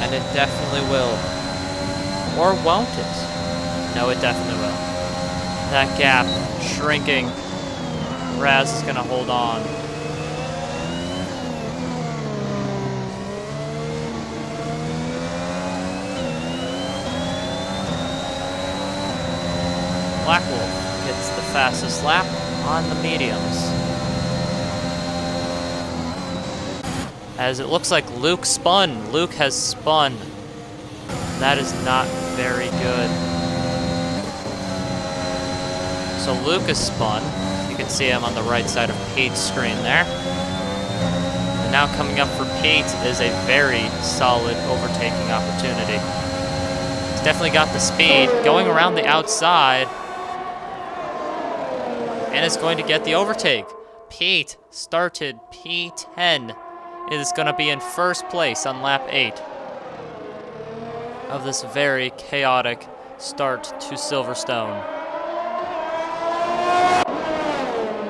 Speaker 1: And it definitely will. Or won't it? No, it definitely will. That gap shrinking. Raz is going to hold on. Black Wolf gets the fastest lap. on the mediums. As it looks like Luke spun. Luke has spun. That is not very good. So Luke is spun. You can see him on the right side of Pete's screen there. And now coming up for Pete is a very solid overtaking opportunity. He's definitely got the speed, going around the outside, and is going to get the overtake. Pete started P10. It is going to be in first place on lap 8 of this very chaotic start to Silverstone.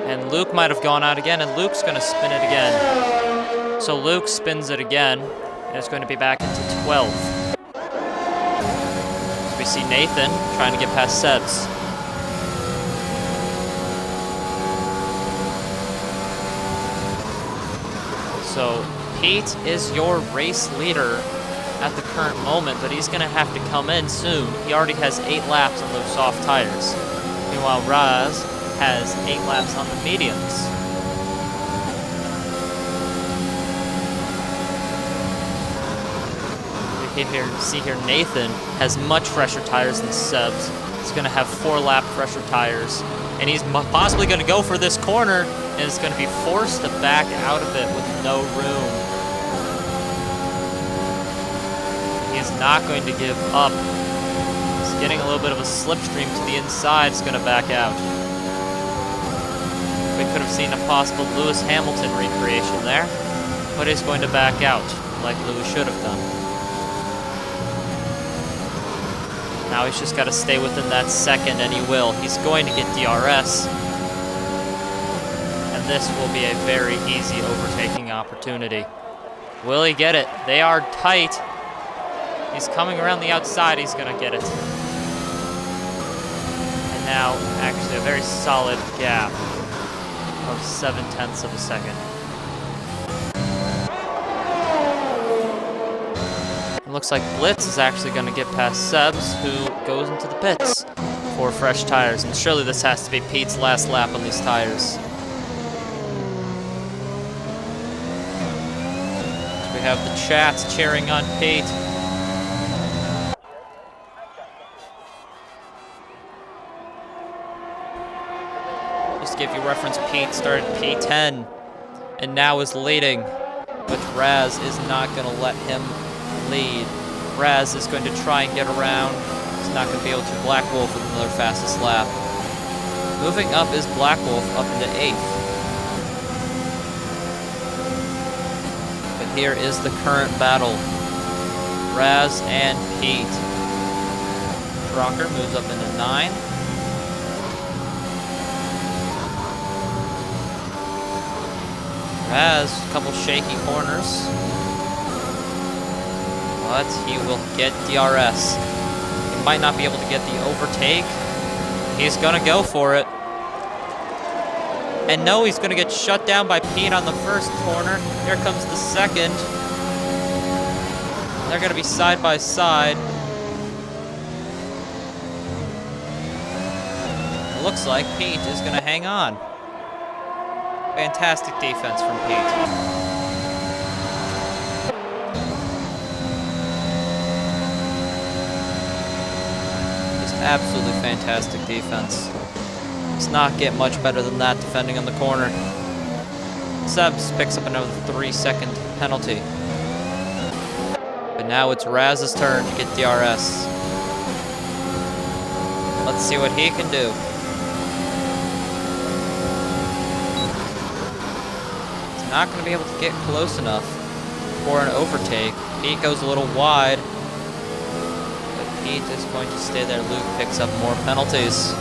Speaker 1: And Luke might have gone out again, and Luke's going to spin it again. So Luke spins it again, and it's going to be back into 12th. So we see Nathan trying to get past Sebs. So Pete is your race leader at the current moment, but he's going to have to come in soon. He already has 8 laps on those soft tires. Meanwhile, Raz has 8 laps on the mediums. See here, Nathan has much fresher tires than Sebs. He's going to have 4-lap fresher tires, and he's possibly going to go for this corner, and is going to be forced to back out of it with no room. He's not going to give up. He's getting a little bit of a slipstream to the inside. He's going to back out. We could have seen a possible Lewis Hamilton recreation there, but he's going to back out like Lewis should have done. Now he's just got to stay within that second, and he will. He's going to get DRS. And this will be a very easy overtaking opportunity. Will he get it? They are tight. He's coming around the outside. He's going to get it. And now, actually, a very solid gap of 0.7 of a second. It looks like Blitz is actually going to get past Sebs, who goes into the pits for fresh tires. And surely this has to be Pete's last lap on these tires. So we have the chat cheering on Pete. Just to give you reference, Pete started P10 and now is leading, but Raz is not going to let him lead. Raz is going to try and get around. He's not going to be able to. Black Wolf with another fastest lap. Moving up is Black Wolf up into 8th. But here is the current battle. Raz and Pete. Rocker moves up into 9. Raz, a couple shaky corners. But he will get DRS. He might not be able to get the overtake. He's going to go for it. And no, he's going to get shut down by Pete on the first corner. Here comes the second. They're going to be side by side. It looks like Pete is going to hang on. Fantastic defense from Pete. Absolutely fantastic defense. Does not get much better than that defending on the corner. Sebs picks up another 3-second penalty. But now it's Raz's turn to get DRS. Let's see what he can do. He's not going to be able to get close enough for an overtake. Pete goes a little wide. Pete is going to stay there. Luke picks up more penalties.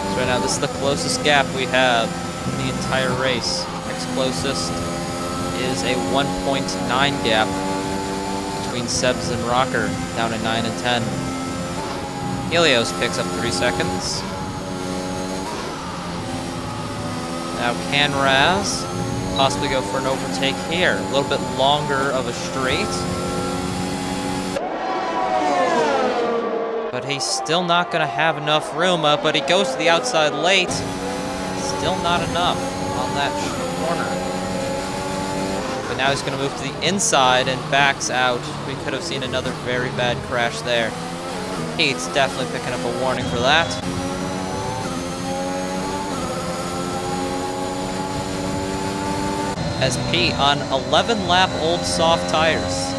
Speaker 1: So right now, this is the closest gap we have in the entire race. Next closest is a 1.9 gap between Sebs and Rocker, down to 9 and 10. Helios picks up 3 seconds. Now can Raz possibly go for an overtake here? A little bit longer of a straight. But he's still not going to have enough room, but he goes to the outside late. Still not enough on that corner. But now he's going to move to the inside and backs out. We could have seen another very bad crash there. Pete's definitely picking up a warning for that. As Pete on 11-lap old soft tires.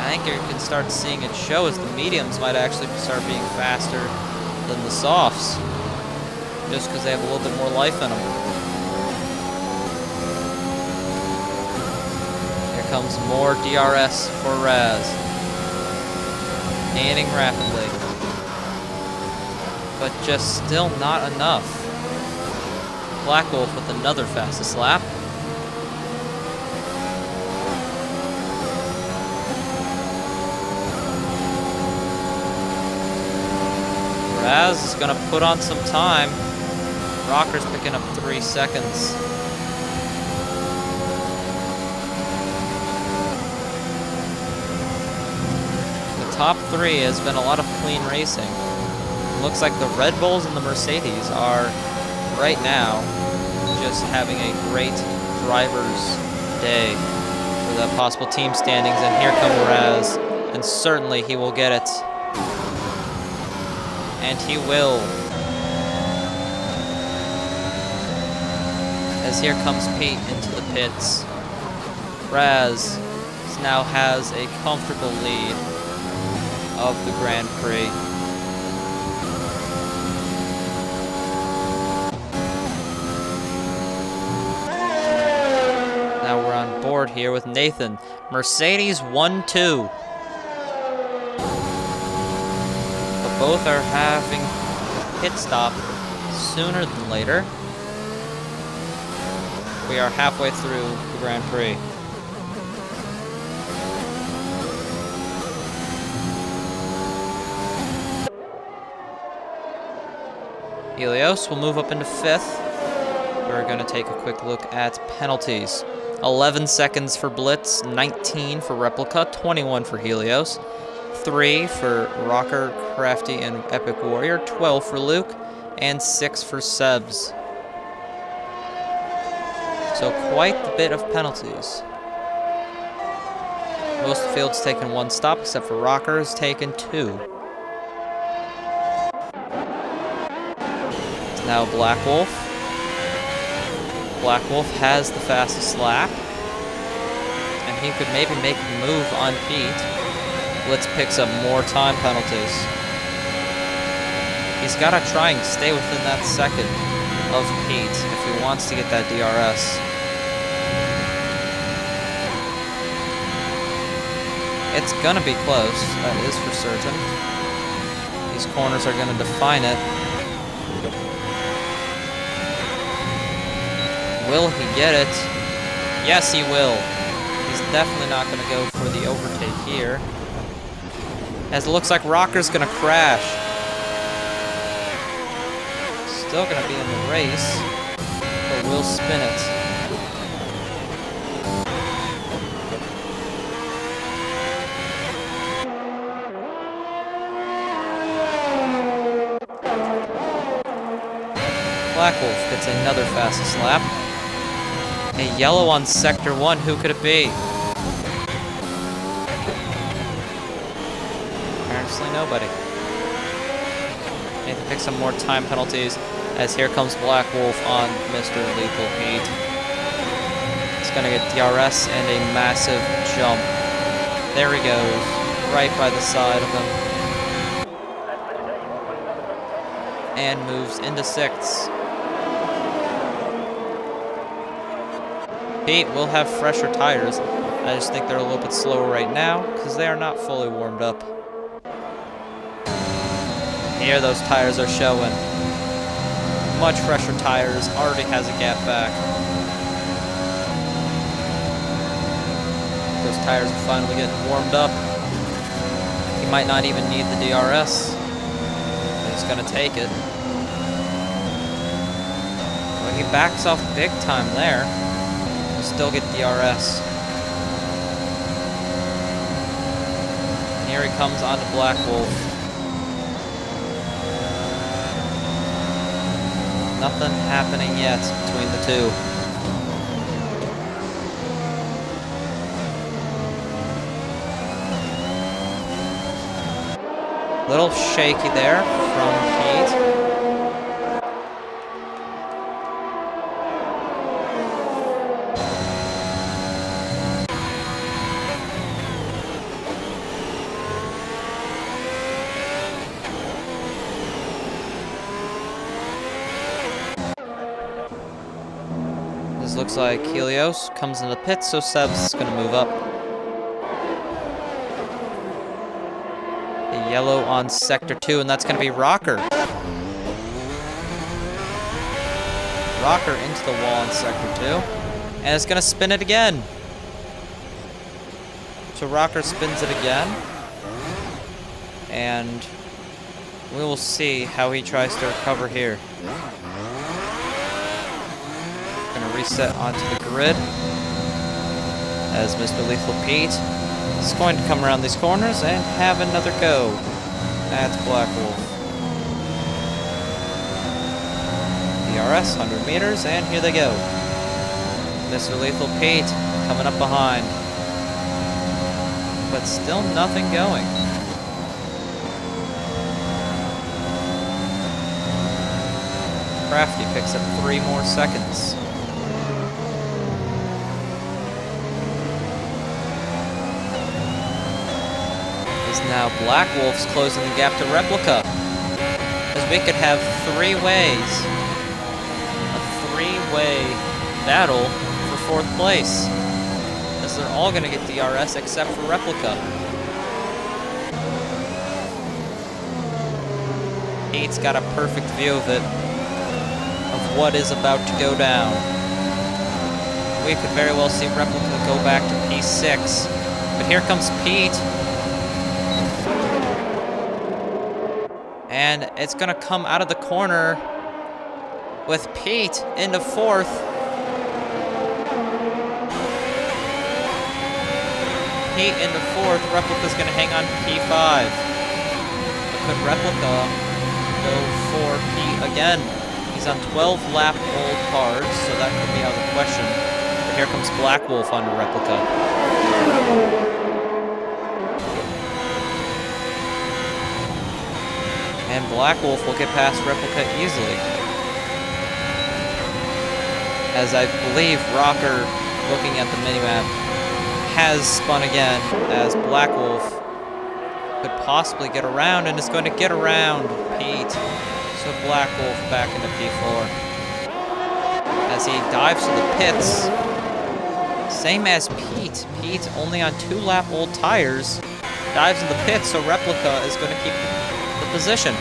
Speaker 1: I think you can start seeing it show as the mediums might actually start being faster than the softs, just because they have a little bit more life in them. Here comes more DRS for Raz. Gaining rapidly. But just still not enough. Black Wolf with another fastest lap. Raz is going to put on some time. Rocker's picking up 3 seconds. The top 3 has been a lot of clean racing. Looks like the Red Bulls and the Mercedes are, right now, just having a great driver's day for the possible team standings. And here comes Raz, and certainly he will get it. And he will. As here comes Pete into the pits. Raz now has a comfortable lead of the Grand Prix. Now we're on board here with Nathan. Mercedes 1-2. Both are having a pit stop sooner than later. We are halfway through the Grand Prix. Helios will move up into 5th. We're going to take a quick look at penalties. 11 seconds for Blitz, 19 for Replica, 21 for Helios. 3 for Rocker, Crafty, and Epic Warrior, 12 for Luke, and 6 for Sebs. So quite a bit of penalties. Most of the field's taken 1 stop, except for Rocker has taken 2. It's now Black Wolf. Black Wolf has the fastest lap, and he could maybe make a move on Pete. Blitz picks up more time penalties. He's got to try and stay within that second of Pete if he wants to get that DRS. It's going to be close, that is for certain. These corners are going to define it. Will he get it? Yes, he will. He's definitely not going to go for the overtake here, as it looks like Rocker's gonna crash. Still gonna be in the race, but we'll spin it. Black Wolf gets another fastest lap. A yellow on Sector 1, who could it be? Nobody. Nathan picks some more time penalties, as here comes Black Wolf on Mr. Lethal Heat. He's going to get DRS and a massive jump. There he goes, right by the side of him. And moves into 6th. Pete will have fresher tires. I just think they're a little bit slower right now, because they are not fully warmed up. Here those tires are showing. Much fresher tires, already has a gap back. Those tires are finally getting warmed up. He might not even need the DRS. He's gonna take it. But he backs off big time there. He'll still get DRS. here he comes onto Black Wolf. Nothing happening yet between the two. Little shaky there from Pete. This looks like Helios comes in the pit, so Seb's gonna move up. The yellow on Sector 2, and that's gonna be Rocker. Rocker into the wall in Sector 2, and it's gonna spin it again. So Rocker spins it again, and we will see how he tries to recover here. Gonna reset onto the grid as Mr. Lethal Pete is going to come around these corners and have another go. That's Black Wolf. DRS, 100 meters, and here they go. Mr. Lethal Pete coming up behind. But still nothing going. Crafty picks up 3 more seconds. Now Black Wolf's closing the gap to Replica. Because we could have 3 ways. A 3-way battle for 4th place. Because they're all going to get DRS except for Replica. Pete's got a perfect view of it. Of what is about to go down. We could very well see Replica go back to P6. But here comes Pete. And it's going to come out of the corner with Pete into 4th. Pete into 4th. Replica's going to hang on to P5. But could Replica go for Pete again? He's on 12 lap old cards, so that could be out of the question. But here comes Black Wolf onto Replica. And Black Wolf will get past Replica easily. As I believe Rocker, looking at the minimap, has spun again as Black Wolf could possibly get around and is going to get around Pete. So Black Wolf back into P4. As he dives to the pits. Same as Pete. Pete only on 2 lap old tires. Dives in the pits, so Replica is going to keep the position.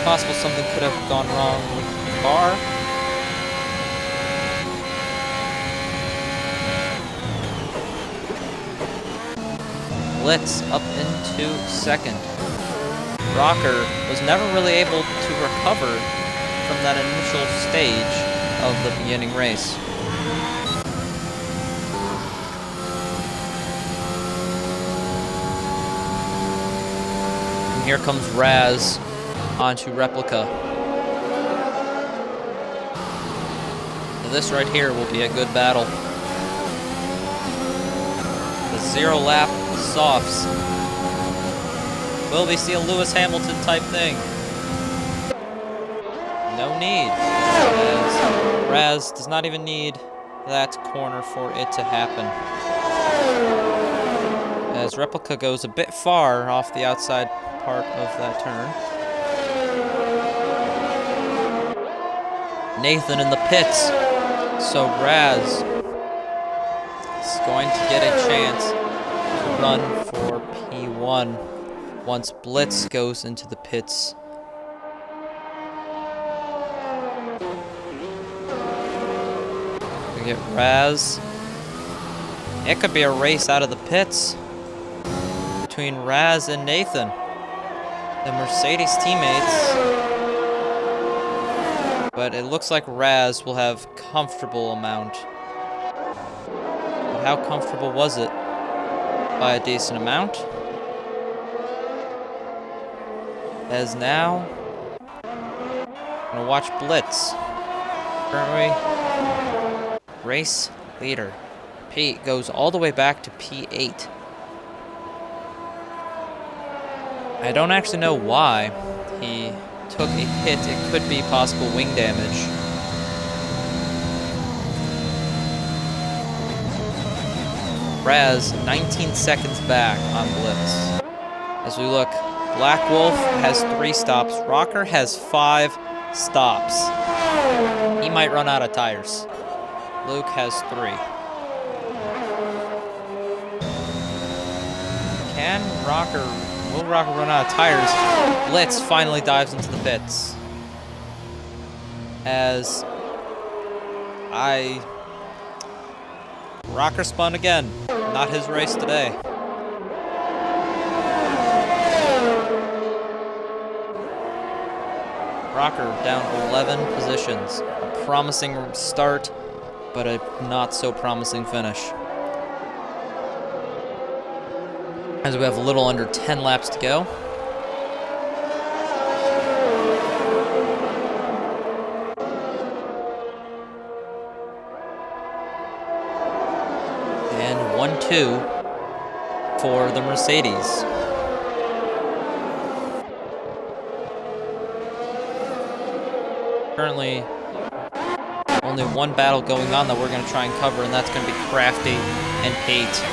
Speaker 1: Possible something could have gone wrong with the car. Blitz up into 2nd. Rocker was never really able to recover from that initial stage of the beginning race. And here comes Raz onto Replica. Now this right here will be a good battle. The 0 lap softs. Will we see a Lewis Hamilton type thing? No need. As Raz does not even need that corner for it to happen. As Replica goes a bit far off the outside part of that turn. Nathan in the pits. So Raz is going to get a chance to run for P1 once Blitz goes into the pits. We get Raz. It could be a race out of the pits between Raz and Nathan, the Mercedes teammates. But it looks like Raz will have comfortable amount But how comfortable was it? By a decent amount. As now, I'm gonna watch Blitz. Currently, race leader. Pete goes all the way back to P8. I don't actually know why he took a hit. It could be possible wing damage. Raz, 19 seconds back on Blitz. As we look, Black Wolf has 3 stops. Rocker has 5 stops. He might run out of tires. Luke has 3. Will Rocker run out of tires? Blitz finally dives into the pits. Rocker spun again. Not his race today. Rocker down 11 positions. A promising start, but a not so promising finish. As we have a little under 10 laps to go. And 1-2 for the Mercedes. Currently, only one battle going on that we're going to try and cover, and that's going to be Crafty and Pate.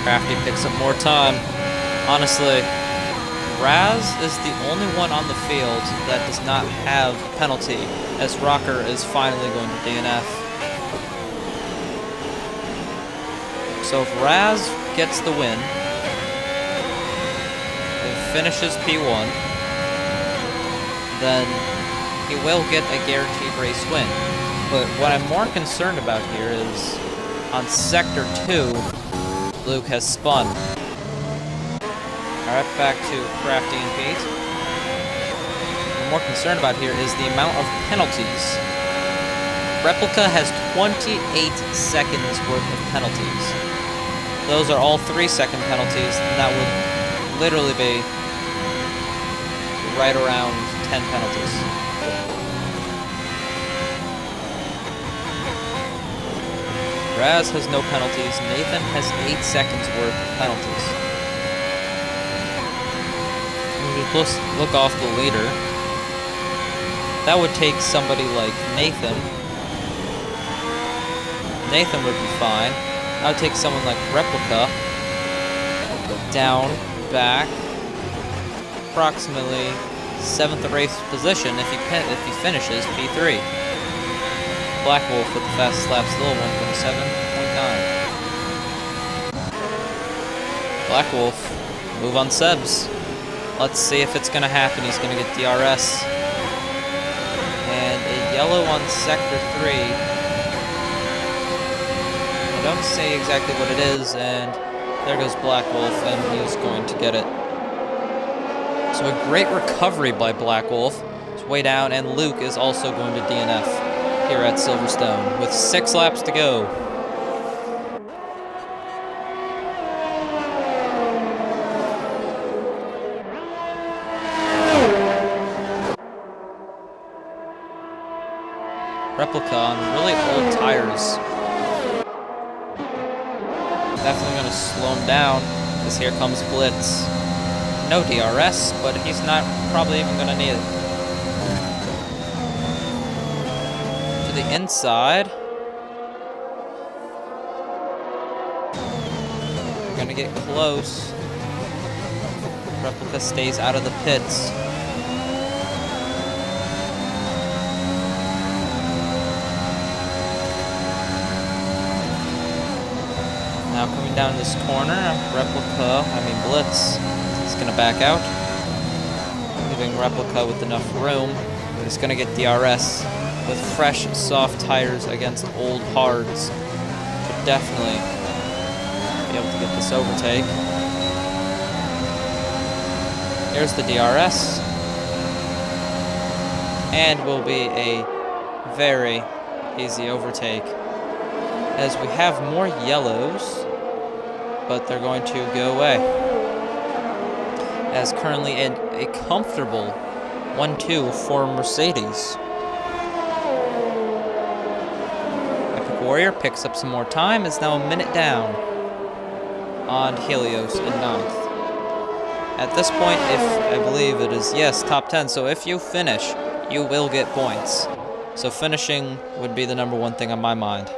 Speaker 1: Crafty picks up more time. Honestly, Raz is the only one on the field that does not have a penalty, as Rocker is finally going to DNF. So if Raz gets the win, and finishes P1, then he will get a guaranteed race win. But what I'm more concerned about here is on Sector 2, Luke has spun. Alright, back to Crafty and Pete. What I'm more concerned about here is the amount of penalties. Replica has 28 seconds worth of penalties. Those are all 3-second penalties, and that would literally be right around 10 penalties. Raz has no penalties. Nathan has 8 seconds worth of penalties. Just look off the leader. That would take somebody like Nathan. Nathan would be fine. That would take someone like Replica. Down, back, approximately 7th race position if he finishes P3. Black Wolf with the fastest lap still, 1:27.9. Black Wolf, move on Sebs. Let's see if it's gonna happen. He's gonna get DRS. And a yellow on Sector 3. I don't see exactly what it is, and there goes Black Wolf, and he's going to get it. So a great recovery by Black Wolf. It's way down, and Luke is also going to DNF here at Silverstone with 6 laps to go. Replica on really old tires. Definitely going to slow him down, because here comes Blitz. No DRS, but he's not probably even going to need it. To the inside. We're going to get close. Replica stays out of the pits. Now coming down this corner, Blitz is going to back out, leaving Replica with enough room. He's going to get DRS with fresh, soft tires against old hards. Could definitely be able to get this overtake. Here's the DRS. and will be a very easy overtake. As we have more yellows, but they're going to go away. As currently a comfortable 1-2 for Mercedes. Epic Warrior picks up some more time, is now a minute down on Helios in 9th. At this point, if I believe it is, yes, top 10, so if you finish, you will get points. So finishing would be the number one thing on my mind.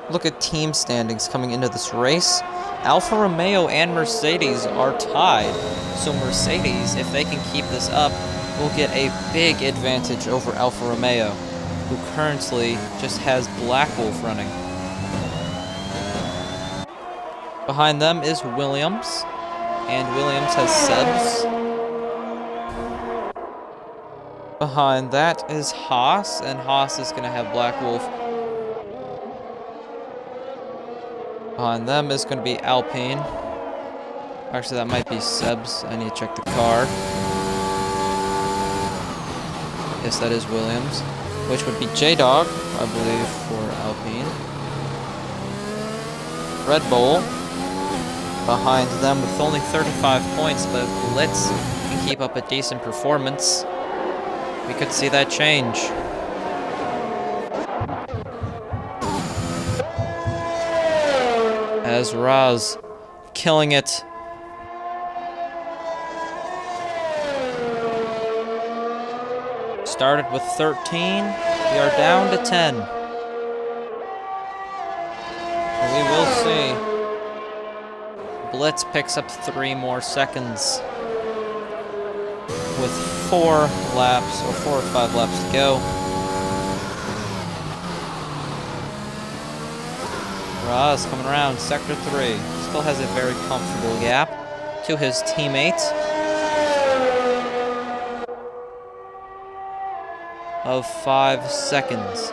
Speaker 1: Look at team standings coming into this race. Alfa Romeo and Mercedes are tied. So Mercedes, if they can keep this up, will get a big advantage over Alfa Romeo, who currently just has Black Wolf running. Behind them is Williams, and Williams has Sebs. Behind that is Haas, and Haas is going to have Black Wolf. Behind them is going to be Alpine. Actually, that might be Sebs. I need to check the car. Yes, that is Williams, which would be J-Dog, I believe, for Alpine. Red Bull behind them with only 35 points, but if Blitz can keep up a decent performance, we could see that change. As Raz killing it. Started with 13, we are down to 10. We will see. Blitz picks up 3 more seconds with 4 laps, or 4 or 5 laps to go. Raz coming around, sector 3. Still has a very comfortable gap to his teammate of 5 seconds.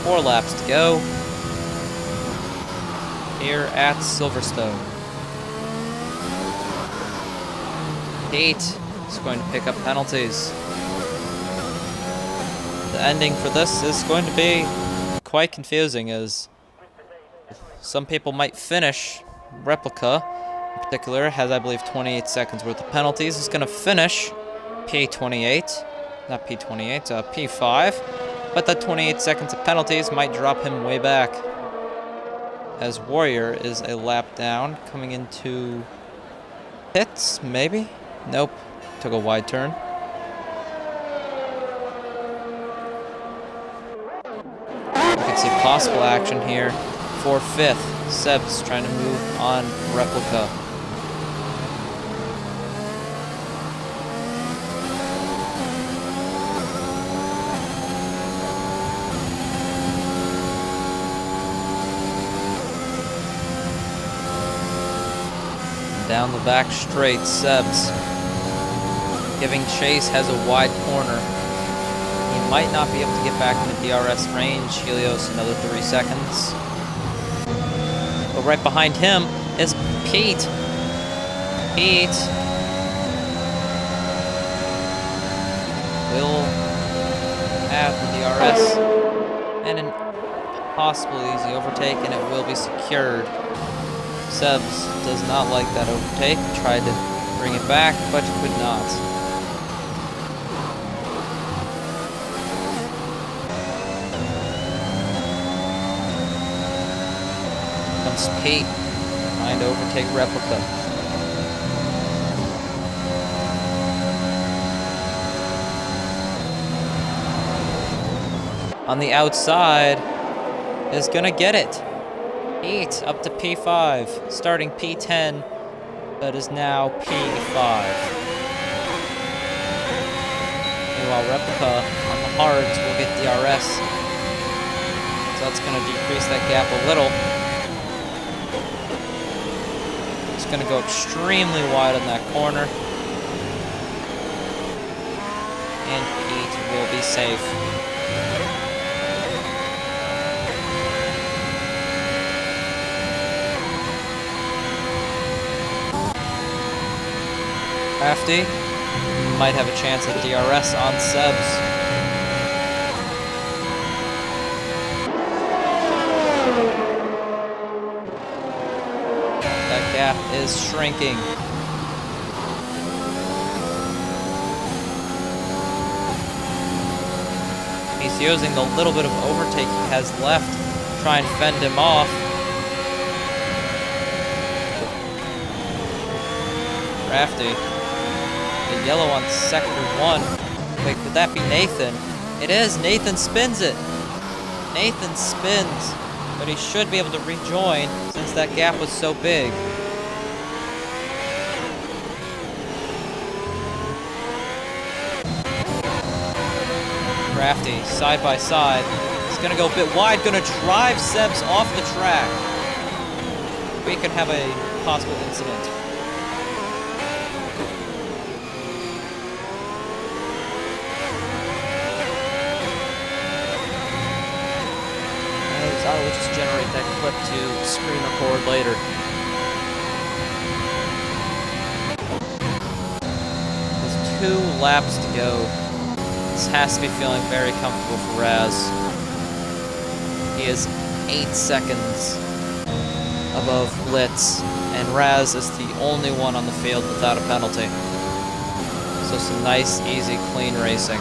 Speaker 1: 4 laps to go here at Silverstone. Pete is going to pick up penalties. The ending for this is going to be quite confusing, as some people might finish. Replica, in particular, has, I believe, 28 seconds worth of penalties. Is going to finish P28. Not P28, P5. But that 28 seconds of penalties might drop him way back, as Warrior is a lap down, coming into pits, maybe? Nope. Took a wide turn. You can see possible action here for 5th. Seb's trying to move on Replica. Down the back straight, Seb's giving chase, has a wide corner. He might not be able to get back into DRS range. Helios another 3 seconds. But right behind him is Pete. Pete will have the DRS and an possible easy overtake, and it will be secured. Sebs does not like that overtake, tried to bring it back, but could not. Comes Pete, trying to overtake Replica. On the outside is gonna get it. Pete up to P5, starting P10, but is now P5. Meanwhile, Replica on the hards will get DRS, so that's going to decrease that gap a little. It's going to go extremely wide on that corner, and Pete will be safe. Crafty might have a chance at DRS on Sebs. That gap is shrinking. He's using the little bit of overtake he has left to try and fend him off. Crafty. The yellow on sector 1. Wait, could that be Nathan? It is! Nathan spins it! Nathan spins, but he should be able to rejoin since that gap was so big. Crafty, side by side. He's gonna go a bit wide, gonna drive Sebs off the track. We could have a possible incident. I will just generate that clip to screen record later. With 2 laps to go, this has to be feeling very comfortable for Raz. He is 8 seconds above Blitz, and Raz is the only one on the field without a penalty. So some nice, easy, clean racing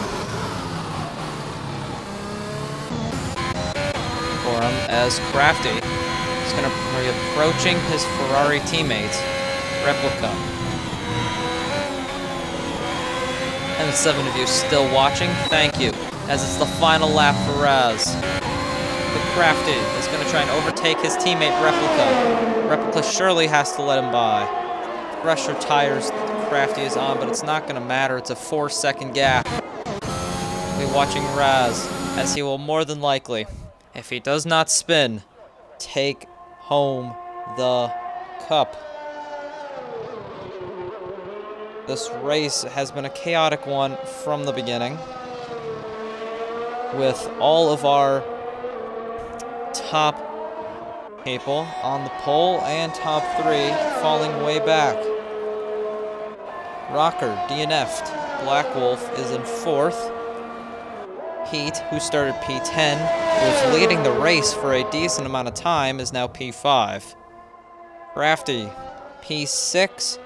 Speaker 1: for him as Crafty is going to be approaching his Ferrari teammate, Replica. And 7 of you still watching, thank you, as it's the final lap for Raz. But Crafty is going to try and overtake his teammate, Replica. Replica surely has to let him by. Pressure tires Crafty is on, but it's not going to matter. It's a 4-second gap. We'll be watching Raz, as he will more than likely, if he does not spin, take home the cup. This race has been a chaotic one from the beginning, with all of our top people on the pole and top 3 falling way back. Rocker DNF'd. Black Wolf is in 4th. Heat, who started P10, was leading the race for a decent amount of time, is now P5. Crafty, P6.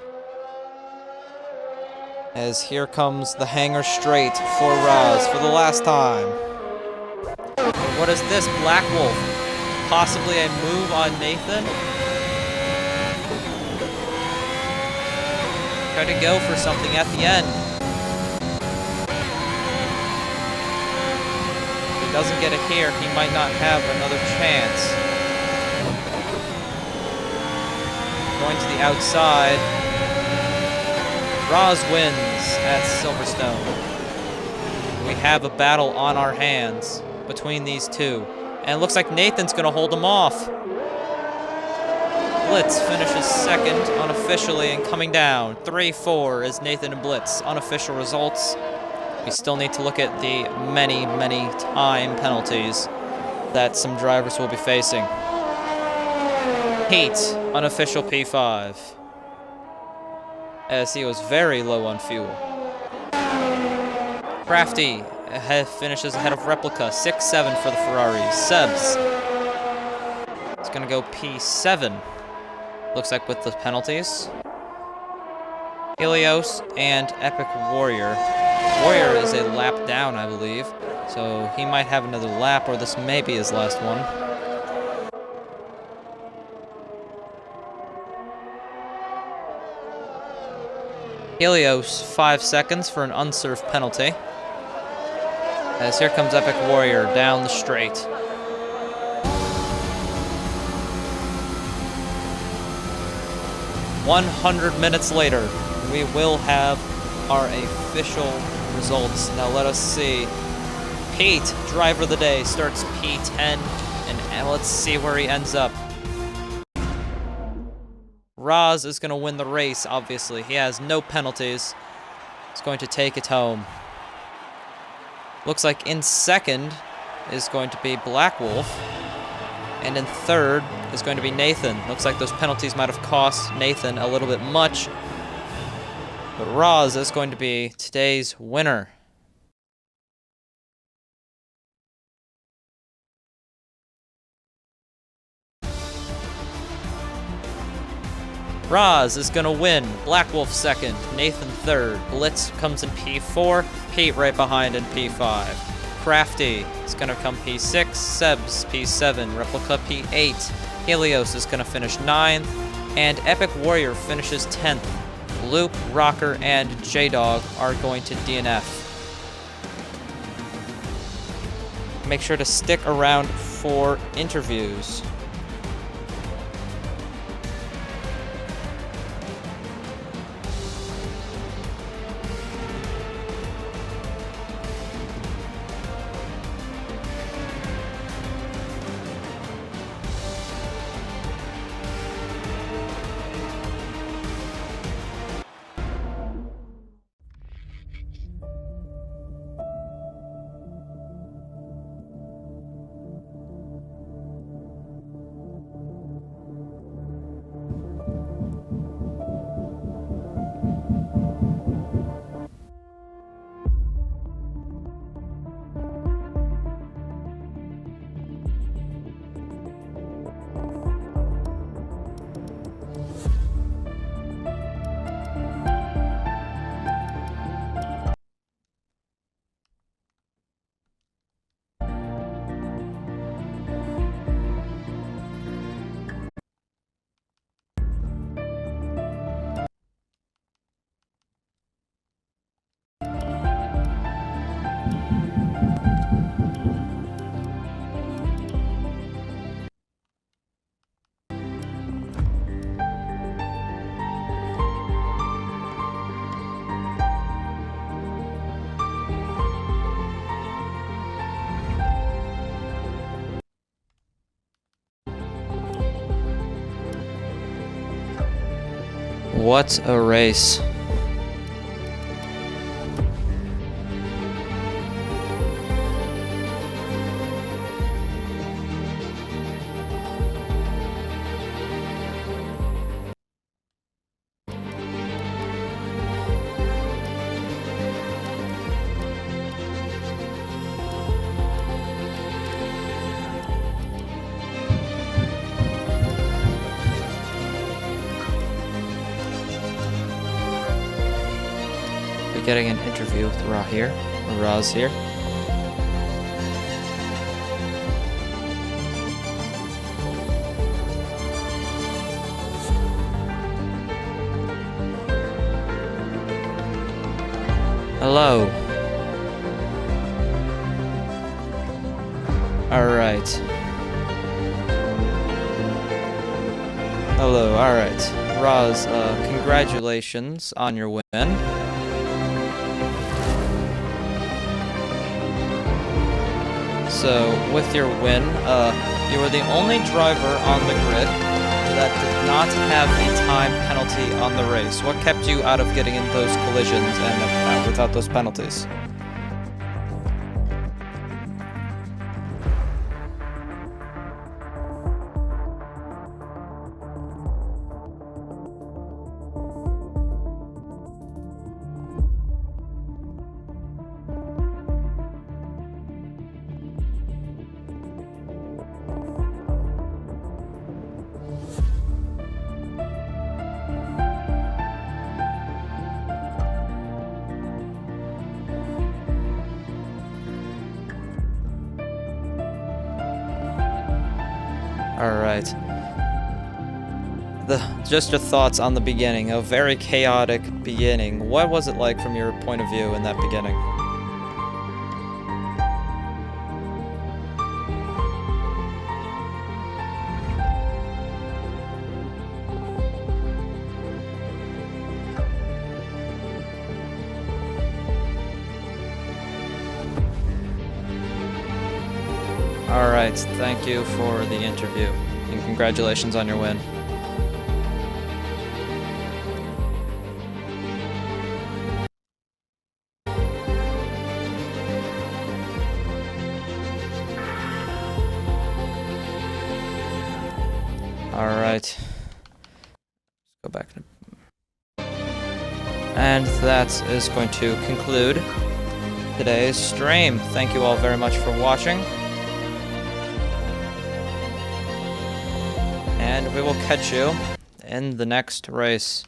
Speaker 1: As here comes the hanger straight for Raz for the last time. What is this? Black Wolf. Possibly a move on Nathan? Try to go for something at the end. Doesn't get it here, he might not have another chance. Going to the outside. Raz wins at Silverstone. We have a battle on our hands between these two. And it looks like Nathan's going to hold him off. Blitz finishes 2nd unofficially and coming down. 3-4 is Nathan and Blitz. Unofficial results. We still need to look at the many, many time penalties that some drivers will be facing. Heat, unofficial P5, as he was very low on fuel. Crafty finishes ahead of Replica, 6-7 for the Ferrari. Sebs is going to go P7, looks like with the penalties. Helios and Epic Warrior. Warrior is a lap down, I believe, so he might have another lap, or this may be his last one. Helios, 5 seconds for an unserved penalty. As here comes Epic Warrior down the straight. "100 minutes later, we will have our official results. Now let us see. Pete, driver of the day, starts P10, and let's see where he ends up. Raz is going to win the race, obviously. He has no penalties. He's going to take it home. Looks like in 2nd is going to be Black Wolf, and in 3rd is going to be Nathan. Looks like those penalties might have cost Nathan a little bit much. But Roz is going to be today's winner. Roz is going to win. Black Wolf second, Nathan third, Blitz comes in P4, Pete right behind in P5. Crafty is going to come P6, Sebs P7, Replica P8, Helios is going to finish 9th, and Epic Warrior finishes 10th. Loop, Rocker, and J-Dog are going to DNF. Make sure to stick around for interviews. What a race. Getting an interview with Roz here. Hello. Alright. Hello, alright. Roz, congratulations on your win. So, with your win, you were the only driver on the grid that did not have a time penalty on the race. What kept you out of getting in those collisions and without those penalties? Alright. Just your thoughts on the beginning, a very chaotic beginning. What was it like from your point of view in that beginning? Alright, thank you for the interview, and congratulations on your win. Alright. Go back. And that is going to conclude today's stream. Thank you all very much for watching. And we will catch you in the next race.